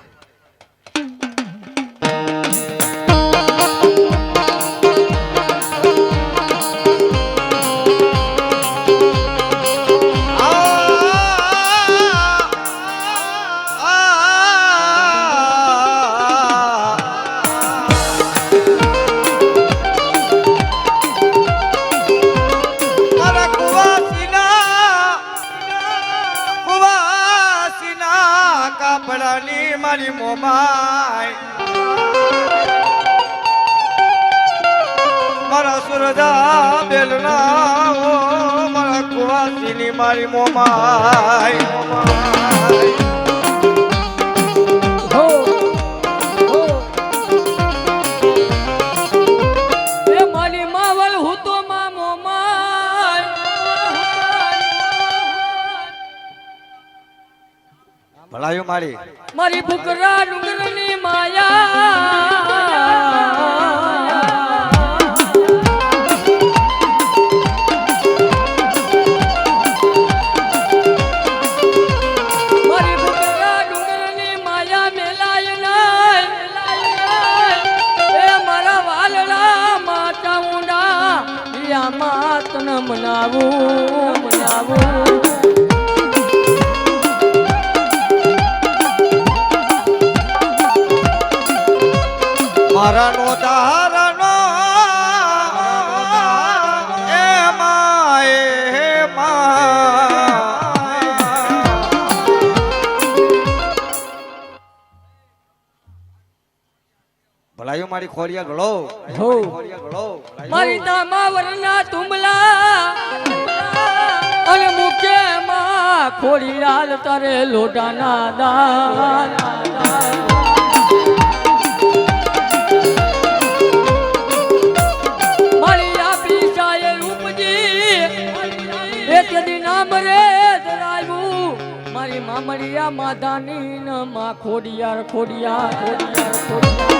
મારી મોમાય મારા સુરજા બેલના ઓ મારા કુવાસીની મારી મોમાય હો હો એ મારી માવલ હું તો મામો માય ભલાયું મારી મારી ફુકરા ડુંગરની માયા મારી ફુકરા ડુંગરની માયા મેલાય નાય એ મારા વાલડા માતા ઊંડા યા માતન મનાવું મનાવું મારા નો તારનો એ માય ભલાયું મારી ખોડિયા ગળો હો મારી દામા વરના તુંબલા અને મુકે માં ખોડી લાલ તારે લોટાના દાન મારી આપી ચાય રૂપજી એક દી નામ રે ધરાયું મારી મામડિયા માધાની ન માં ખોડિયાર ખોડિયાર ખોડિયાર ખોડિયાર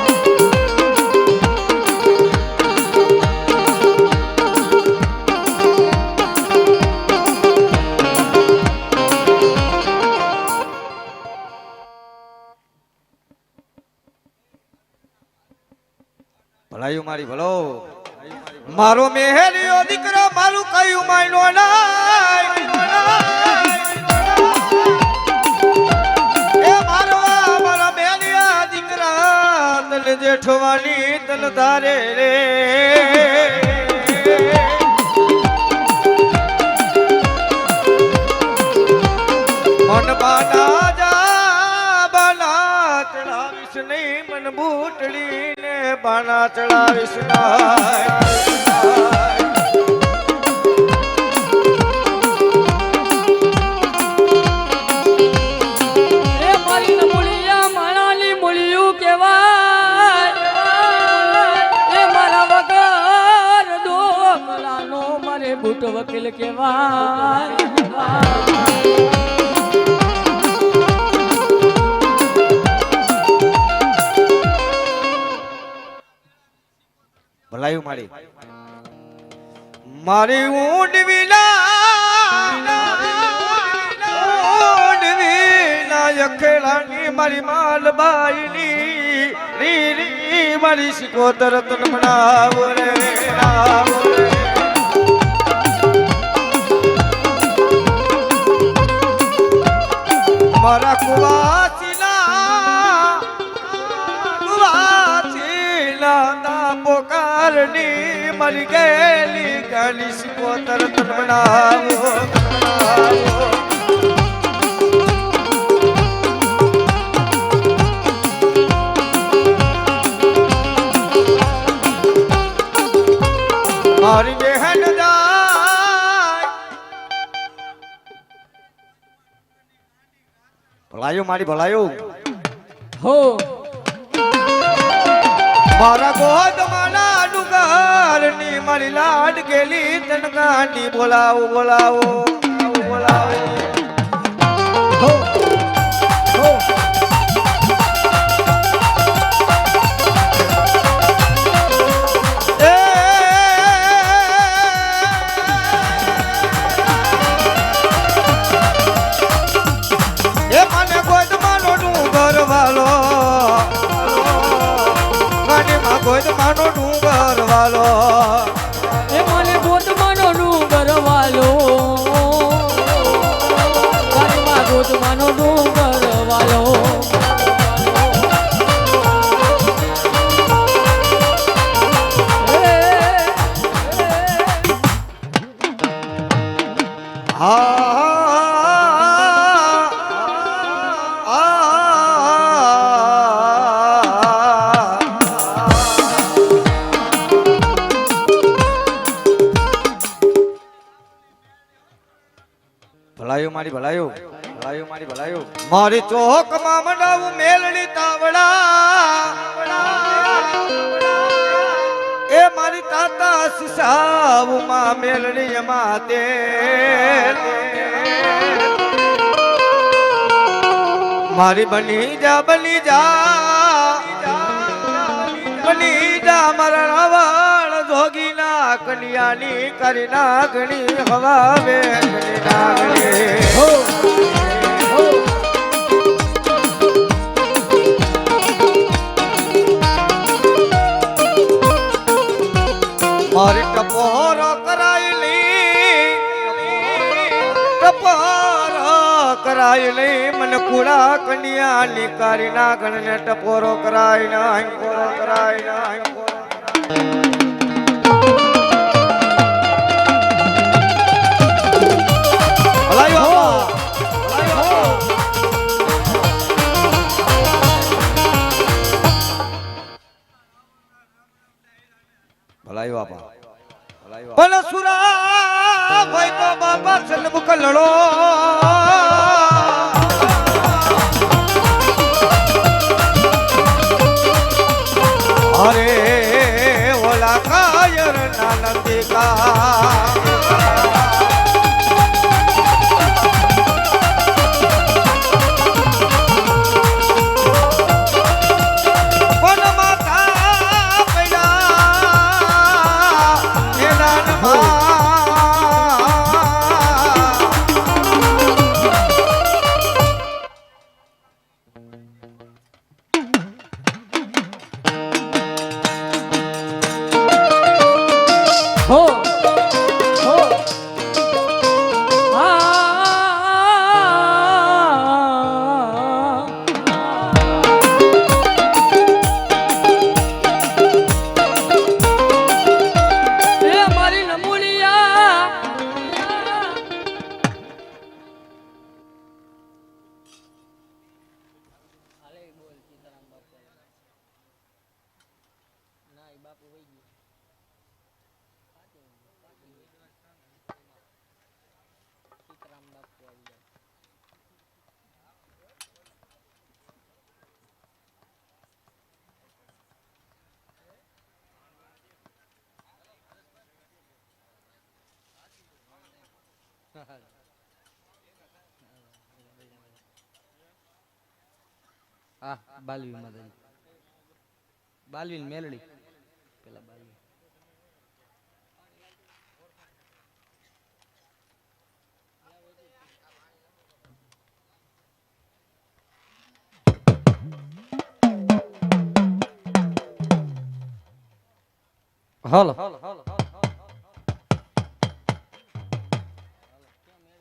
ભલાયું મારી ભલો મારો મેહેરિયો દીકરો મારું કયું માયનો એ મારા મેલિયા દીકરા તને જેઠવાની તન ધારે રે મન બાના જા બાના ચડાવીશ નહીં મન બૂટડી બાના ચડાવીશ એ મારી મૂળિયા માણાની મૂળિયું કહેવાય એ મારા વગર દોકલાનો મારે બૂટ વકીલ કહેવાય ભલાયું મારી મારી ઊંડ વિના યખેલાની મારી માલબાઈની રી રી મારી સિકોતર તન મનાવો રે આવો રે મારા કુવાસીના પોકારની મરી ગયેલી ગાલી સિકોતર તન મનાવો મારી બહેન જાય ભલાયું મારી ભલાયું હો મારા ગોદ માના ડુંગરની મારી લાડ ગેલી તન ગાંડી બોલાવો બોલાવો બોલાવો હો હો એ મને ગોદ માનો ડુંગર વાલો એ મને ગોતમાનો ડુંગર વાલો તારીમાં ગોતમાનો ડુંગર વાલો ભલાયું મારી ભલાયું ભલાયું મારી ભલાયું મારી ચોકમાં મંડાવું મેલડી તાવડા એ મારી તાતા સિસાવુમાં મેલડી એમાં તે મારી બની જા મારા રાવણ જોગીના કન્યાની કરી નાગણી હવા વે મારી ટપોરો કરાયેલી મને કુડા કન્યાની કરી નાગણ ને ટપોરો કરાય ના કરાય ના ભલાયો આપા ભલા સુરા ભાઈ તો બાપા સલમુખ લડો અરે ઓલા કાયર નાનંદિકા હા બાલવી માતાજી બાલવી ને મેલડી પેલા બાલવી હાલો